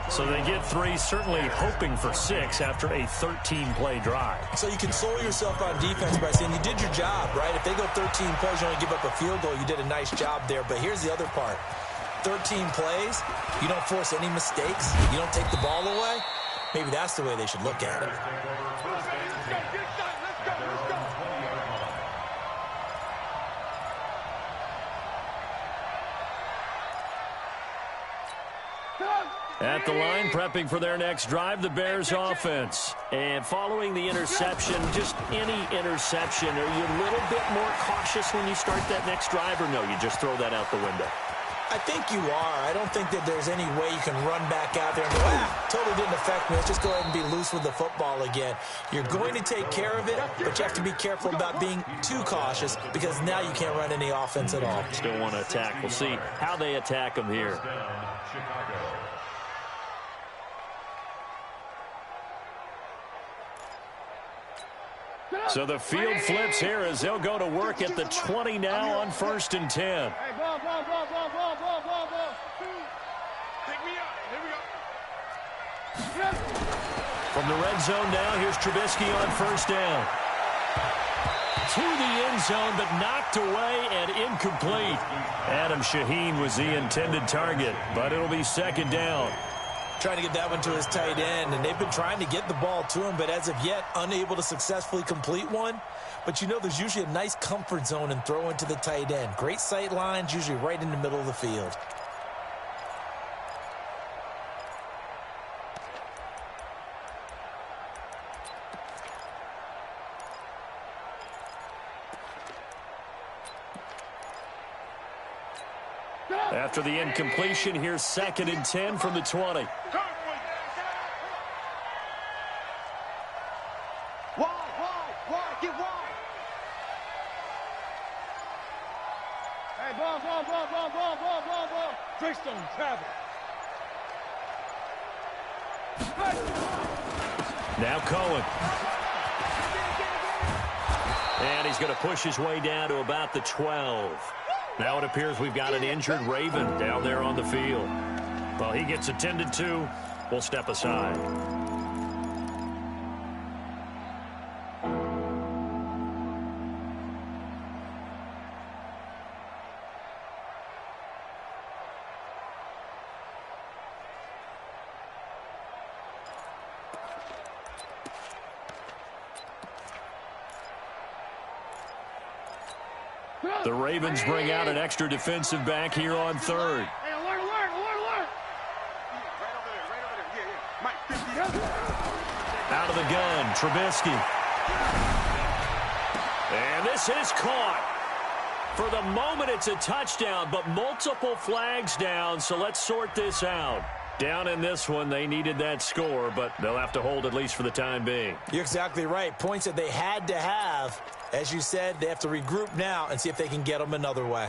So they get 3, certainly hoping for 6 after a 13-play drive. So you console yourself on defense by saying you did your job, right? If they go 13 plays, you only give up a field goal, you did a nice job there. But here's the other part. 13 plays, you don't force any mistakes, you don't take the ball away. Maybe that's the way they should look at it. At the line, prepping for their next drive, the Bears offense. And following the interception, just any interception, are you a little bit more cautious when you start that next drive, or no, you just throw that out the window? I think you are. I don't think that there's any way you can run back out there and go, totally didn't affect me. Let's just go ahead and be loose with the football again. You're going to take care of it, but you have to be careful about being too cautious because now you can't run any offense at all. Still want to attack. We'll see how they attack them here. So the field flips here as they'll go to work at the 20 now on 1st and 10. Hey, ball. Pick me up. Here we go. From the red zone now, here's Trubisky on 1st down. To the end zone, but knocked away and incomplete. Adam Shaheen was the intended target, but it'll be 2nd down. Trying to get that one to his tight end, and they've been trying to get the ball to him, but as of yet, unable to successfully complete one. But you know there's usually a nice comfort zone in throwing to the tight end. Great sight lines, usually right in the middle of the field. After the incompletion, here's 2nd and 10 from the 20. Wide, get wide. Hey, ball. Freestone, travel. Now Cohen. And he's going to push his way down to about the 12. Now it appears we've got an injured Raven down there on the field. Well, he gets attended to. We'll step aside. The Ravens bring out an extra defensive back here on 3rd. Hey, alert. Right over there. Yeah. Out of the gun, Trubisky. And this is caught. For the moment, it's a touchdown, but multiple flags down, so let's sort this out. Down in this one, they needed that score, but they'll have to hold at least for the time being. You're exactly right. Points that they had to have. As you said, they have to regroup now and see if they can get them another way.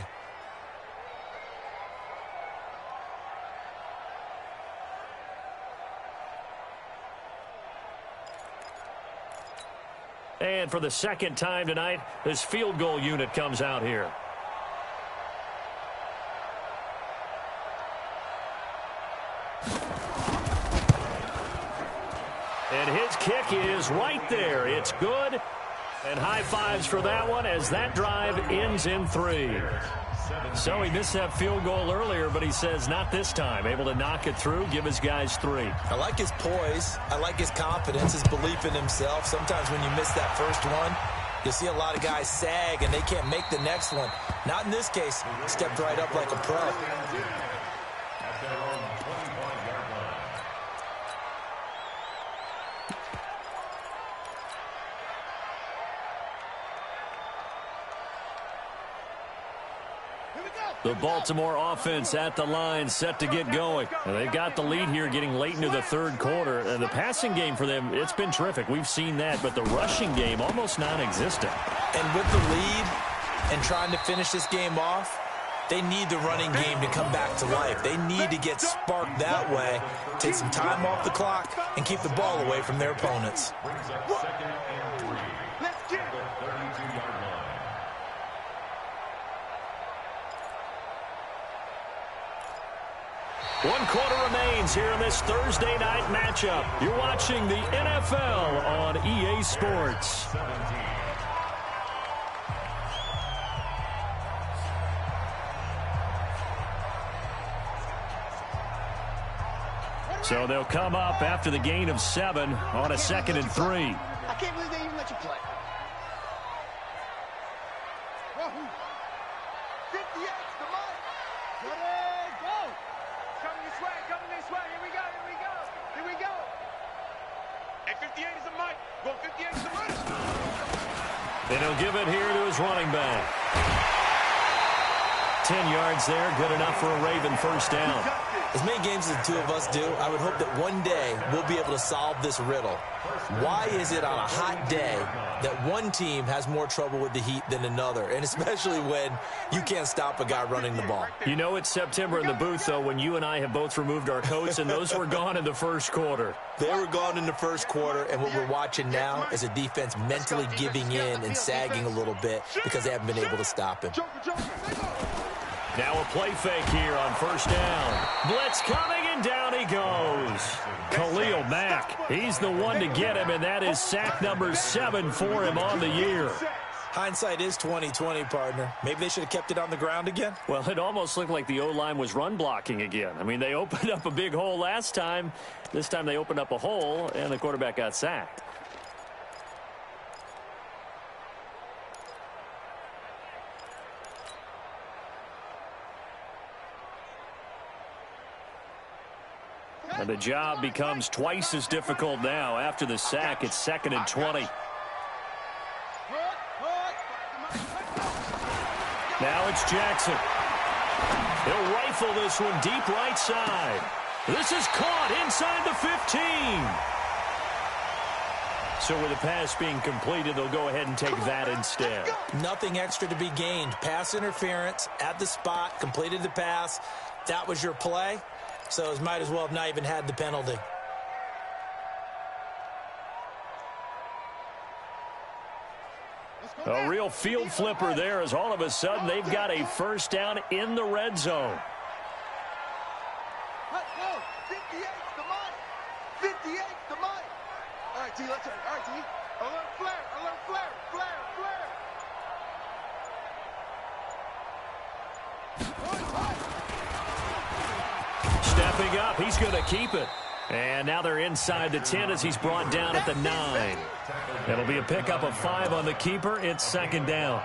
And for the 2nd time tonight, this field goal unit comes out here. And his kick is right there. It's good. And high fives for that one as that drive ends in 3. So he missed that field goal earlier, but he says not this time. Able to knock it through, give his guys 3. I like his poise. I like his confidence, his belief in himself. Sometimes when you miss that first one, you'll see a lot of guys sag and they can't make the next one. Not in this case. Stepped right up like a pro. The Baltimore offense at the line, set to get going. And they've got the lead here getting late into the 3rd quarter. And the passing game for them, it's been terrific. We've seen that, but the rushing game almost non-existent. And with the lead and trying to finish this game off, they need the running game to come back to life. They need to get sparked that way, take some time off the clock, and keep the ball away from their opponents. One quarter remains here in this Thursday night matchup. You're watching the NFL on EA Sports. So they'll come up after the gain of 7 on a 2nd and 3. I can't believe they even let you play. 58, the mark. Ready, go. Coming this way. Here we go. Hey, 58 is the mic. Go 58 is the mic. And he'll give it here to his running back. 10 yards there, good enough for a Raven first down. As many games as the two of us do, I would hope that one day we'll be able to solve this riddle. Why is it on a hot day that one team has more trouble with the heat than another, and especially when you can't stop a guy running the ball? You know it's September in the booth, though, when you and I have both removed our coats, and those were gone in the first quarter. They were gone in the first quarter, and what we're watching now is a defense mentally giving in and sagging a little bit because they haven't been able to stop him. Now a play fake here on first down. Blitz coming, and down he goes. Khalil Mack, he's the one to get him, and that is sack number 7 for him on the year. Hindsight is 20/20, partner. Maybe they should have kept it on the ground again. Well, it almost looked like the O-line was run blocking again. I mean, they opened up a big hole last time. This time they opened up a hole, and the quarterback got sacked. And the job becomes twice as difficult now. After the sack, it's 2nd and 20. Now it's Jackson. He'll rifle this one deep right side. This is caught inside the 15. So with the pass being completed, they'll go ahead and take that instead. Nothing extra to be gained. Pass interference at the spot, completed the pass. That was your play. So it might as well have not even had the penalty. A real field flipper there, as all of a sudden they've got a first down in the red zone. 58's the money. 58's the money. All right, T, let's go. All right, T. Alert flare, alert flare, flare, flare. Stepping up, he's going to keep it. And now they're inside the 10 as he's brought down at the 9. It'll be a pickup of 5 on the keeper. It's 2nd down.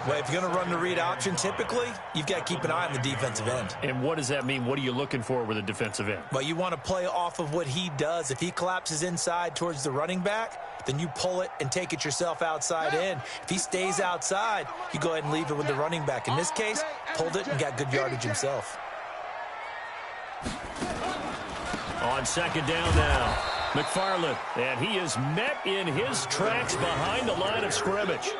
Well, if you're going to run the read option, typically, you've got to keep an eye on the defensive end. And what does that mean? What are you looking for with a defensive end? Well, you want to play off of what he does. If he collapses inside towards the running back, then you pull it and take it yourself outside in. If he stays outside, you go ahead and leave it with the running back. In this case, pulled it and got good yardage himself. On 2nd down now, McFarland, and he is met in his tracks behind the line of scrimmage.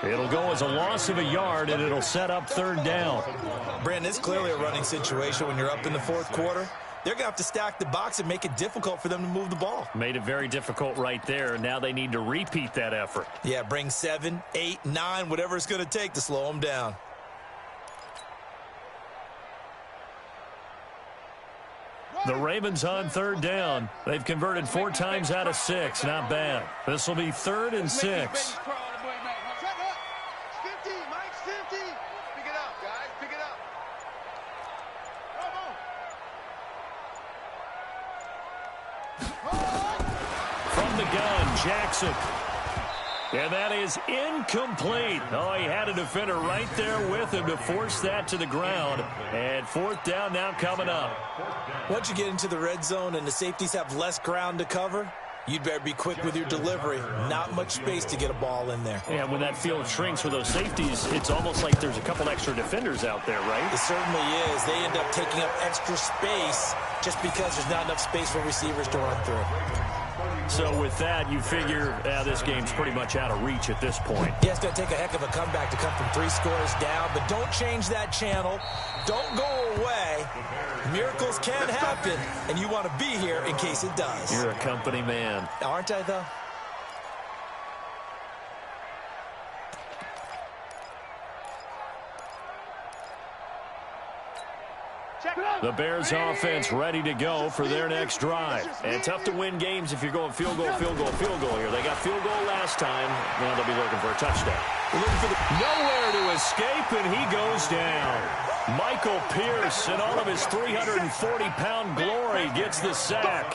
It'll go as a loss of a yard, and it'll set up 3rd down. Brandon, it's clearly a running situation when you're up in the 4th quarter. They're going to have to stack the box and make it difficult for them to move the ball. Made it very difficult right there. Now they need to repeat that effort. Yeah, bring 7, 8, 9, whatever it's going to take to slow them down. The Ravens on 3rd down. They've converted 4 times out of 6. Not bad. This will be 3rd and 6. From the gun, Jackson. And that is incomplete. Oh, he had a defender right there with him to force that to the ground. And 4th down now coming up. Once you get into the red zone and the safeties have less ground to cover, you'd better be quick with your delivery. Not much space to get a ball in there. Yeah, when that field shrinks with those safeties, it's almost like there's a couple extra defenders out there, right? It certainly is. They end up taking up extra space just because there's not enough space for receivers to run through. So with that, you figure this game's pretty much out of reach at this point. Yeah, it's going to take a heck of a comeback to come from 3 scores down, but don't change that channel. Don't go away. Miracles can happen, and you want to be here in case it does. You're a company man. Aren't I, though? The Bears offense ready to go for their next drive. And tough to win games if you're going field goal, field goal, field goal here. They got field goal last time. Now they'll be looking for a touchdown. Nowhere to escape, and he goes down. Michael Pierce, in all of his 340-pound glory, gets the sack.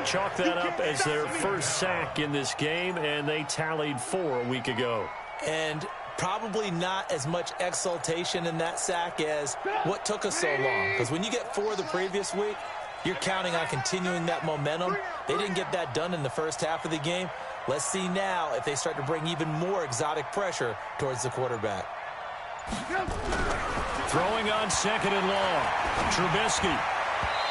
Chalk that up as their first sack in this game, and they tallied 4 a week ago. And probably not as much exultation in that sack as what took us so long. Because when you get 4 the previous week, you're counting on continuing that momentum. They didn't get that done in the first half of the game. Let's see now if they start to bring even more exotic pressure towards the quarterback. Throwing on 2nd and long. Trubisky.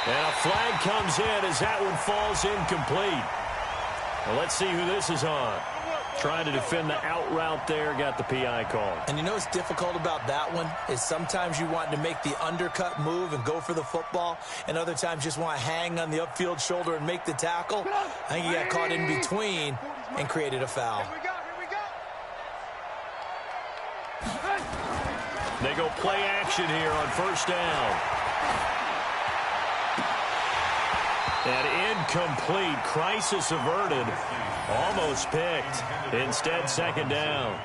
And a flag comes in as that one falls incomplete. Well, let's see who this is on. Trying to defend the out route there, got the PI call. And you know what's difficult about that one is sometimes you want to make the undercut move and go for the football, and other times just want to hang on the upfield shoulder and make the tackle. I think he got caught in between and created a foul. They go play action here on 1st down. And incomplete. Crisis averted. Almost picked. Instead, 2nd down.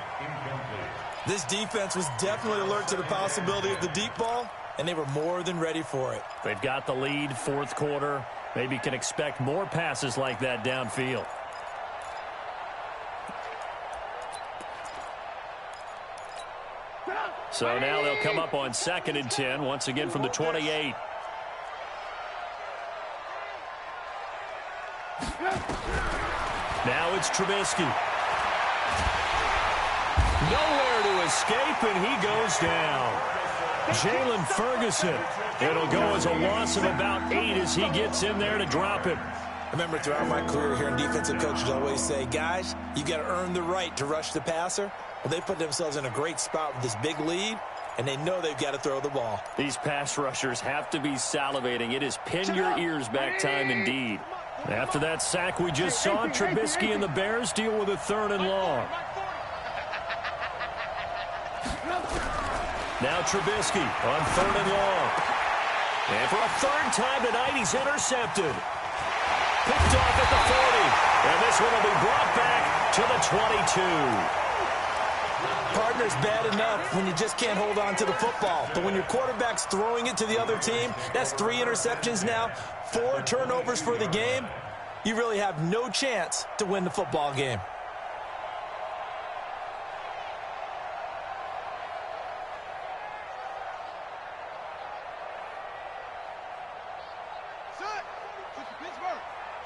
This defense was definitely alert to the possibility of the deep ball, and they were more than ready for it. They've got the lead, 4th quarter. Maybe can expect more passes like that downfield. So now they'll come up on 2nd and 10, once again from the 28. Now it's Trubisky. Nowhere to escape, and he goes down. Jalen Ferguson. It'll go as a loss of about 8 as he gets in there to drop it. I remember throughout my career hearing defensive coaches always say, guys, you got to earn the right to rush the passer. Well, they put themselves in a great spot with this big lead, and they know they've got to throw the ball. These pass rushers have to be salivating. It is pin your ears back time indeed. After that sack we just saw, Trubisky and the Bears deal with a 3rd and long. Now Trubisky on 3rd and long. And for a 3rd time tonight, he's intercepted. Picked off at the 40. And this one will be brought back to the 22. Partner's bad enough when you just can't hold on to the football. But when your quarterback's throwing it to the other team, that's 3 interceptions now, 4 turnovers for the game. You really have no chance to win the football game.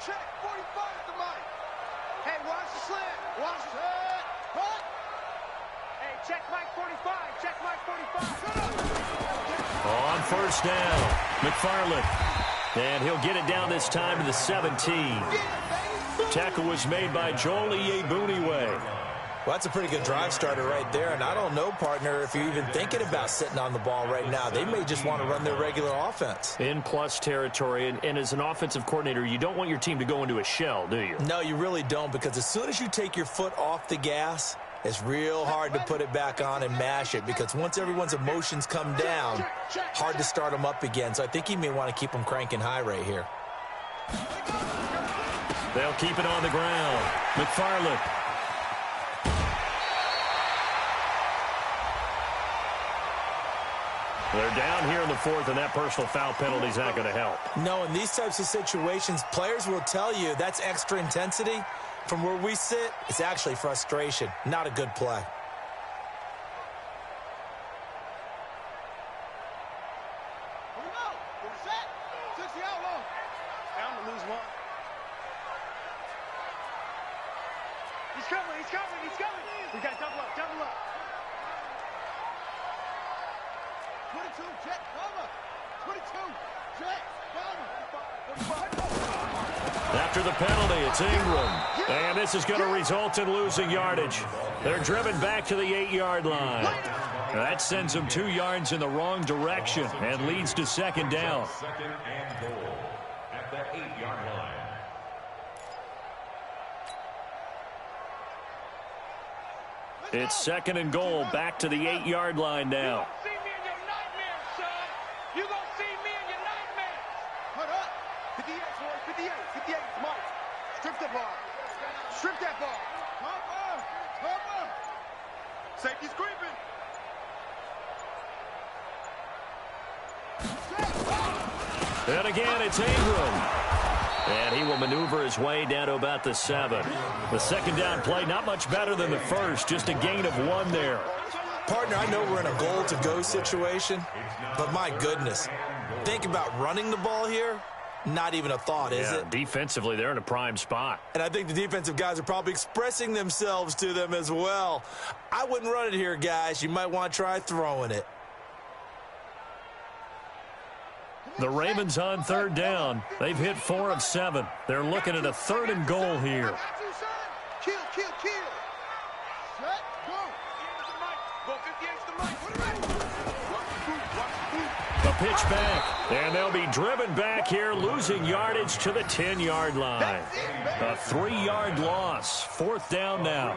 Check 45 at the mic. Hey, watch the slant. Watch the slant. Cut. Hey, check Mike 45. Check Mike 45. On 1st down, McFarland. And he'll get it down this time to the 17. Tackle was made by Joel Iyiegbuniwe. Well, that's a pretty good drive starter right there. And I don't know, partner, if you're even thinking about sitting on the ball right now. They may just want to run their regular offense. In plus territory. And as an offensive coordinator, you don't want your team to go into a shell, do you? No, you really don't, because as soon as you take your foot off the gas, it's real hard to put it back on and mash it, because once everyone's emotions come down, hard to start them up again. So I think he may want to keep them cranking high right here. They'll keep it on the ground. McFarland. They're down here in the 4th, and that personal foul penalty is not going to help. No, in these types of situations, players will tell you that's extra intensity. From where we sit, it's actually frustration. Not a good play. Here we go. Set. 60 out long. Down to lose 1. He's coming. He's coming. He's coming. We got double up. Double up. 22, jet, cover. 22, jet, cover. After the penalty, it's Ingram. And this is going to result in losing yardage. They're driven back to the 8-yard line. That sends them 2 yards in the wrong direction and leads to 2nd down. 2nd and goal at the 8-yard line. It's 2nd and goal, back to the 8-yard line now. You gonna see me in your nightmares. Hold up. 58, boys. 58. 58. Mike. Strip the ball. Strip that ball. Come on. Safety's creeping. And again, it's Ingram. And he will maneuver his way down to about the 7. The 2nd down play, not much better than the first, just a gain of 1 there. Partner, I know we're in a goal-to-go situation, but my goodness, think about running the ball here. Not even a thought, is it? Defensively, they're in a prime spot. And I think the defensive guys are probably expressing themselves to them as well. I wouldn't run it here, guys. You might want to try throwing it. The Ravens on third down. They've hit 4 of 7. They're looking at a 3rd and goal here. Kill, kill, kill. Set, go. Go 50 extra mic. A pitch back, and they'll be driven back here, losing yardage to the 10-yard line. A 3-yard loss. 4th down now.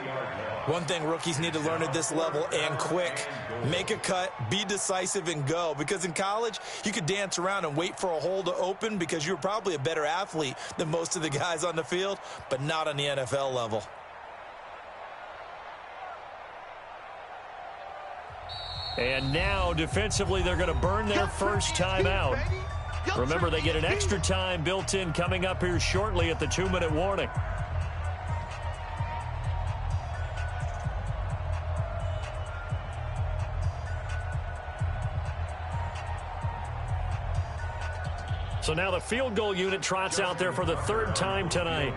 One thing rookies need to learn at this level, and quick, make a cut, be decisive, and go. Because in college, you could dance around and wait for a hole to open because you're probably a better athlete than most of the guys on the field, but not on the NFL level. And now, defensively, they're going to burn their first time out. Remember, they get an extra time built in coming up here shortly at the 2-minute warning. So now the field goal unit trots out there for the 3rd time tonight.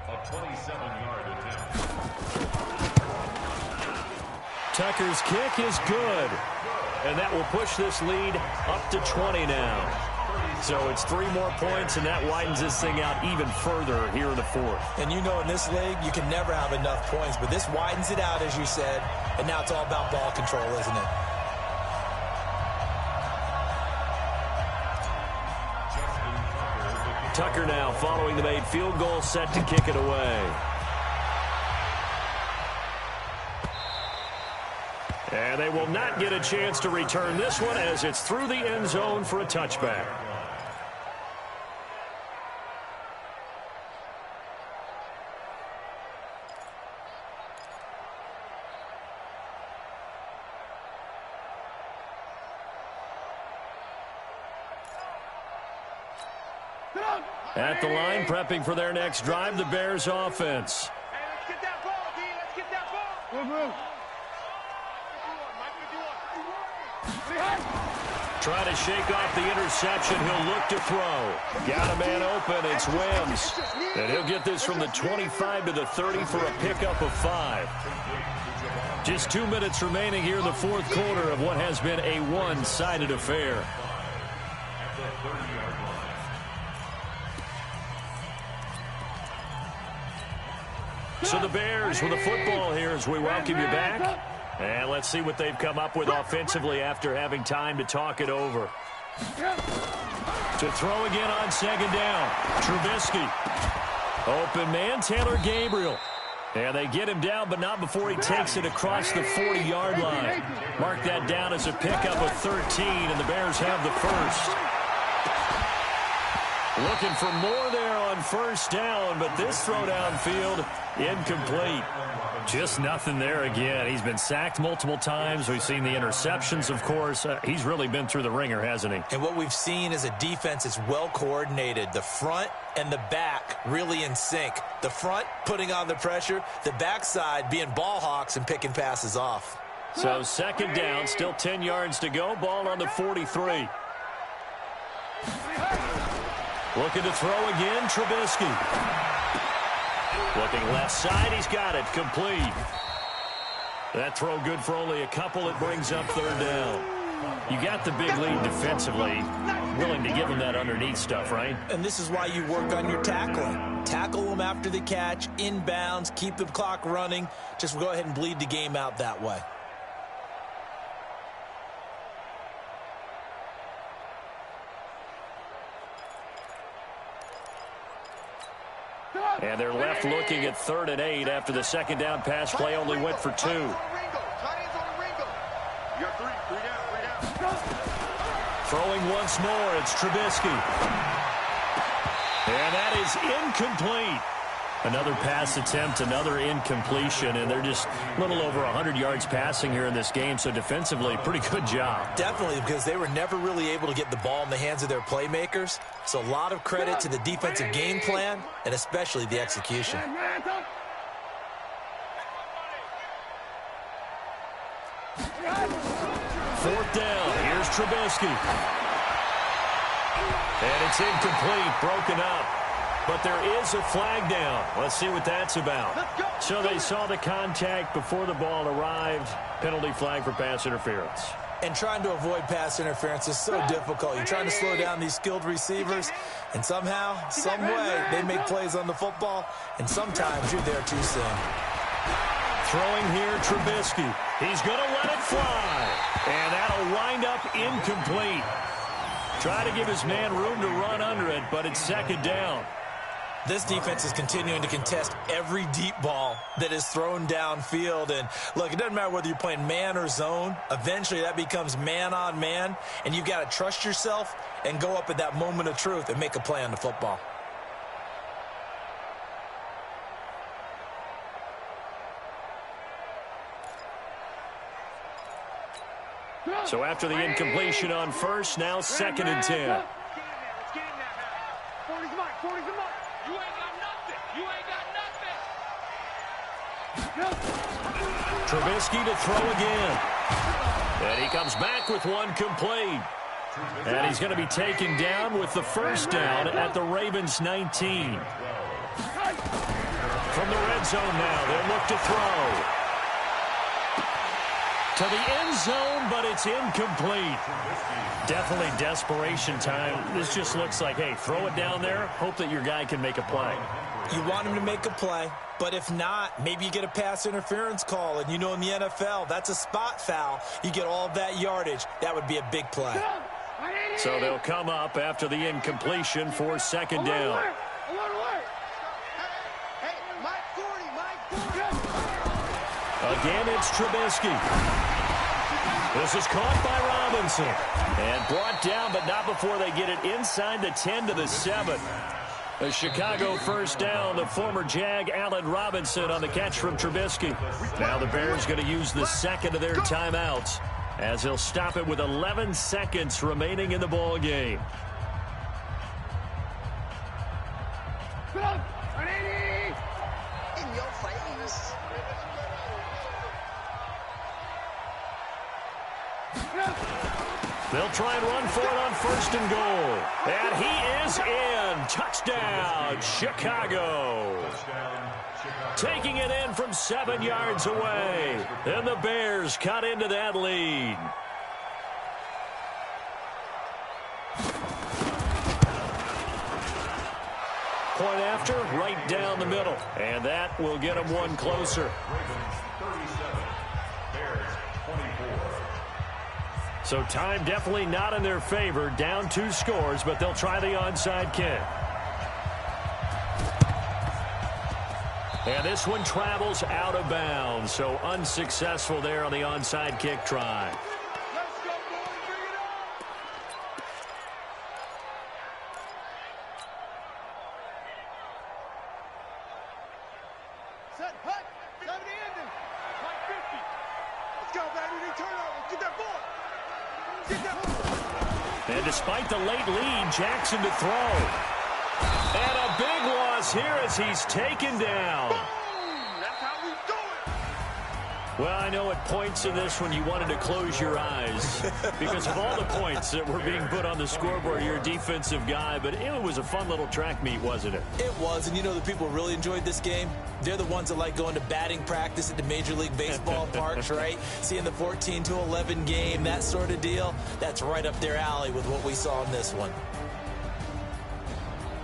A 27-yard attempt. Tucker's kick is good. And that will push this lead up to 20 now. So it's 3 more points, and that widens this thing out even further here in the 4th. And you know in this league, you can never have enough points, but this widens it out, as you said, and now it's all about ball control, isn't it? Tucker now following the made field goal, set to kick it away. And they will not get a chance to return this one as it's through the end zone for a touchback. At the line, prepping for their next drive, the Bears offense. Hey, let's get that ball, D. Let's get that ball. Move. Try to shake off the interception. He'll look to throw. Got a man open. It's Wims. And he'll get this from the 25 to the 30 for a pickup of 5. Just 2 minutes remaining here in the 4th quarter of what has been a one-sided affair. So the Bears with the football here as we welcome you back. And let's see what they've come up with offensively after having time to talk it over. To throw again on 2nd down. Trubisky. Open man, Taylor Gabriel. And they get him down, but not before he takes it across the 40-yard line. Mark that down as a pickup of 13, and the Bears have the first. Looking for more there on 1st down, but this throw downfield, incomplete. Just nothing there again. He's been sacked multiple times. We've seen the interceptions, of course. He's really been through the ringer, hasn't he? And what we've seen is a defense that's well coordinated. The front and the back really in sync. The front putting on the pressure, the backside being ball hawks and picking passes off. So 2nd down, still 10 yards to go. Ball on the 43. Looking to throw again, Trubisky. Looking left side, he's got it, complete. That throw good for only a couple. It brings up 3rd down. You got the big lead defensively. Willing to give them that underneath stuff, right? And this is why you work on your tackling. Tackle them after the catch, inbounds, keep the clock running. Just go ahead and bleed the game out that way. And they're left looking at 3rd and 8 after the 2nd down pass play only went for 2. Tight ends on the Ringo. You got 3 down. Throwing once more, it's Trubisky. And that is incomplete. Another pass attempt, another incompletion, and they're just a little over 100 yards passing here in this game, so defensively, pretty good job. Definitely, because they were never really able to get the ball in the hands of their playmakers, so a lot of credit to the defensive game plan, and especially the execution. 4th down, here's Trubisky. And it's incomplete, broken up. But there is a flag down. Let's see what that's about. So they saw the contact before the ball arrived. Penalty flag for pass interference. And trying to avoid pass interference is so difficult. You're trying to slow down these skilled receivers, and somehow, some way, they make plays on the football, and sometimes you're there too soon. Throwing here, Trubisky. He's going to let it fly. And that'll wind up incomplete. Try to give his man room to run under it, but it's second down. This defense is continuing to contest every deep ball that is thrown downfield. And, look, it doesn't matter whether you're playing man or zone. Eventually, that becomes man on man, and you've got to trust yourself and go up at that moment of truth and make a play on the football. So after the incompletion on first, now second and 10. Let's get in there, Harry. 40's the mark. 40's the mark. You ain't got nothing. You ain't got nothing. Trubisky to throw again. And he comes back with one complete. And he's going to be taken down with the first down at the Ravens 19. From the red zone now, they'll look to throw. To the end zone, but it's incomplete. Definitely desperation time. This just looks like, hey, throw it down there, hope that your guy can make a play. You want him to make a play, but if not, maybe you get a pass interference call, and you know in the NFL, that's a spot foul. You get all of that yardage. That would be a big play. So they'll come up after the incompletion for second down. Hey, Mike 40, Mike 40. Again, it's Trubisky. This is caught by Robinson. And brought down, but not before they get it inside the 10 to the 7. A Chicago first down. The former Jag, Allen Robinson, on the catch from Trubisky. Now the Bears going to use the second of their timeouts, as they'll stop it with 11 seconds remaining in the ball game. In your face. They'll try and run for it on first and goal. And he is in. Touchdown, Chicago. Taking it in from 7 yards away. And the Bears cut into that lead. Point after, right down the middle. And that will get them one closer. So time definitely not in their favor. Down 2 scores, but they'll try the onside kick. And this one travels out of bounds. So unsuccessful there on the onside kick try. Let's go, boys. Bring it on. Set, hut. 70 ending. Mike 50. Let's go, baby. They turn over. Get that ball. Get that ball. And despite the late lead, Jackson to throw. And a big loss here as he's taken down. Boom. That's how we do it. Well, I know at points in this one you wanted to close your eyes because of all the points that were being put on the scoreboard. You're a defensive guy, but it was a fun little track meet, wasn't it? It was, and you know the people who really enjoyed this game? They're the ones that like going to batting practice at the Major League Baseball parks, right? Seeing the 14-11 game, that sort of deal. That's right up their alley with what we saw in this one.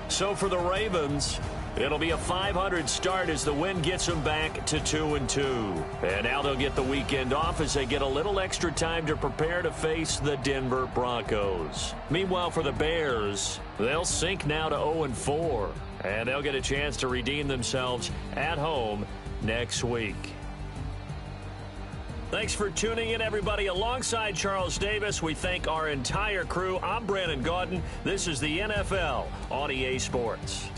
So for the Ravens, it'll be a .500 start as the win gets them back to 2-2. And now they'll get the weekend off as they get a little extra time to prepare to face the Denver Broncos. Meanwhile, for the Bears, they'll sink now to 0-4. And they'll get a chance to redeem themselves at home next week. Thanks for tuning in, everybody. Alongside Charles Davis, we thank our entire crew. I'm Brandon Gaudin. This is the NFL on EA Sports.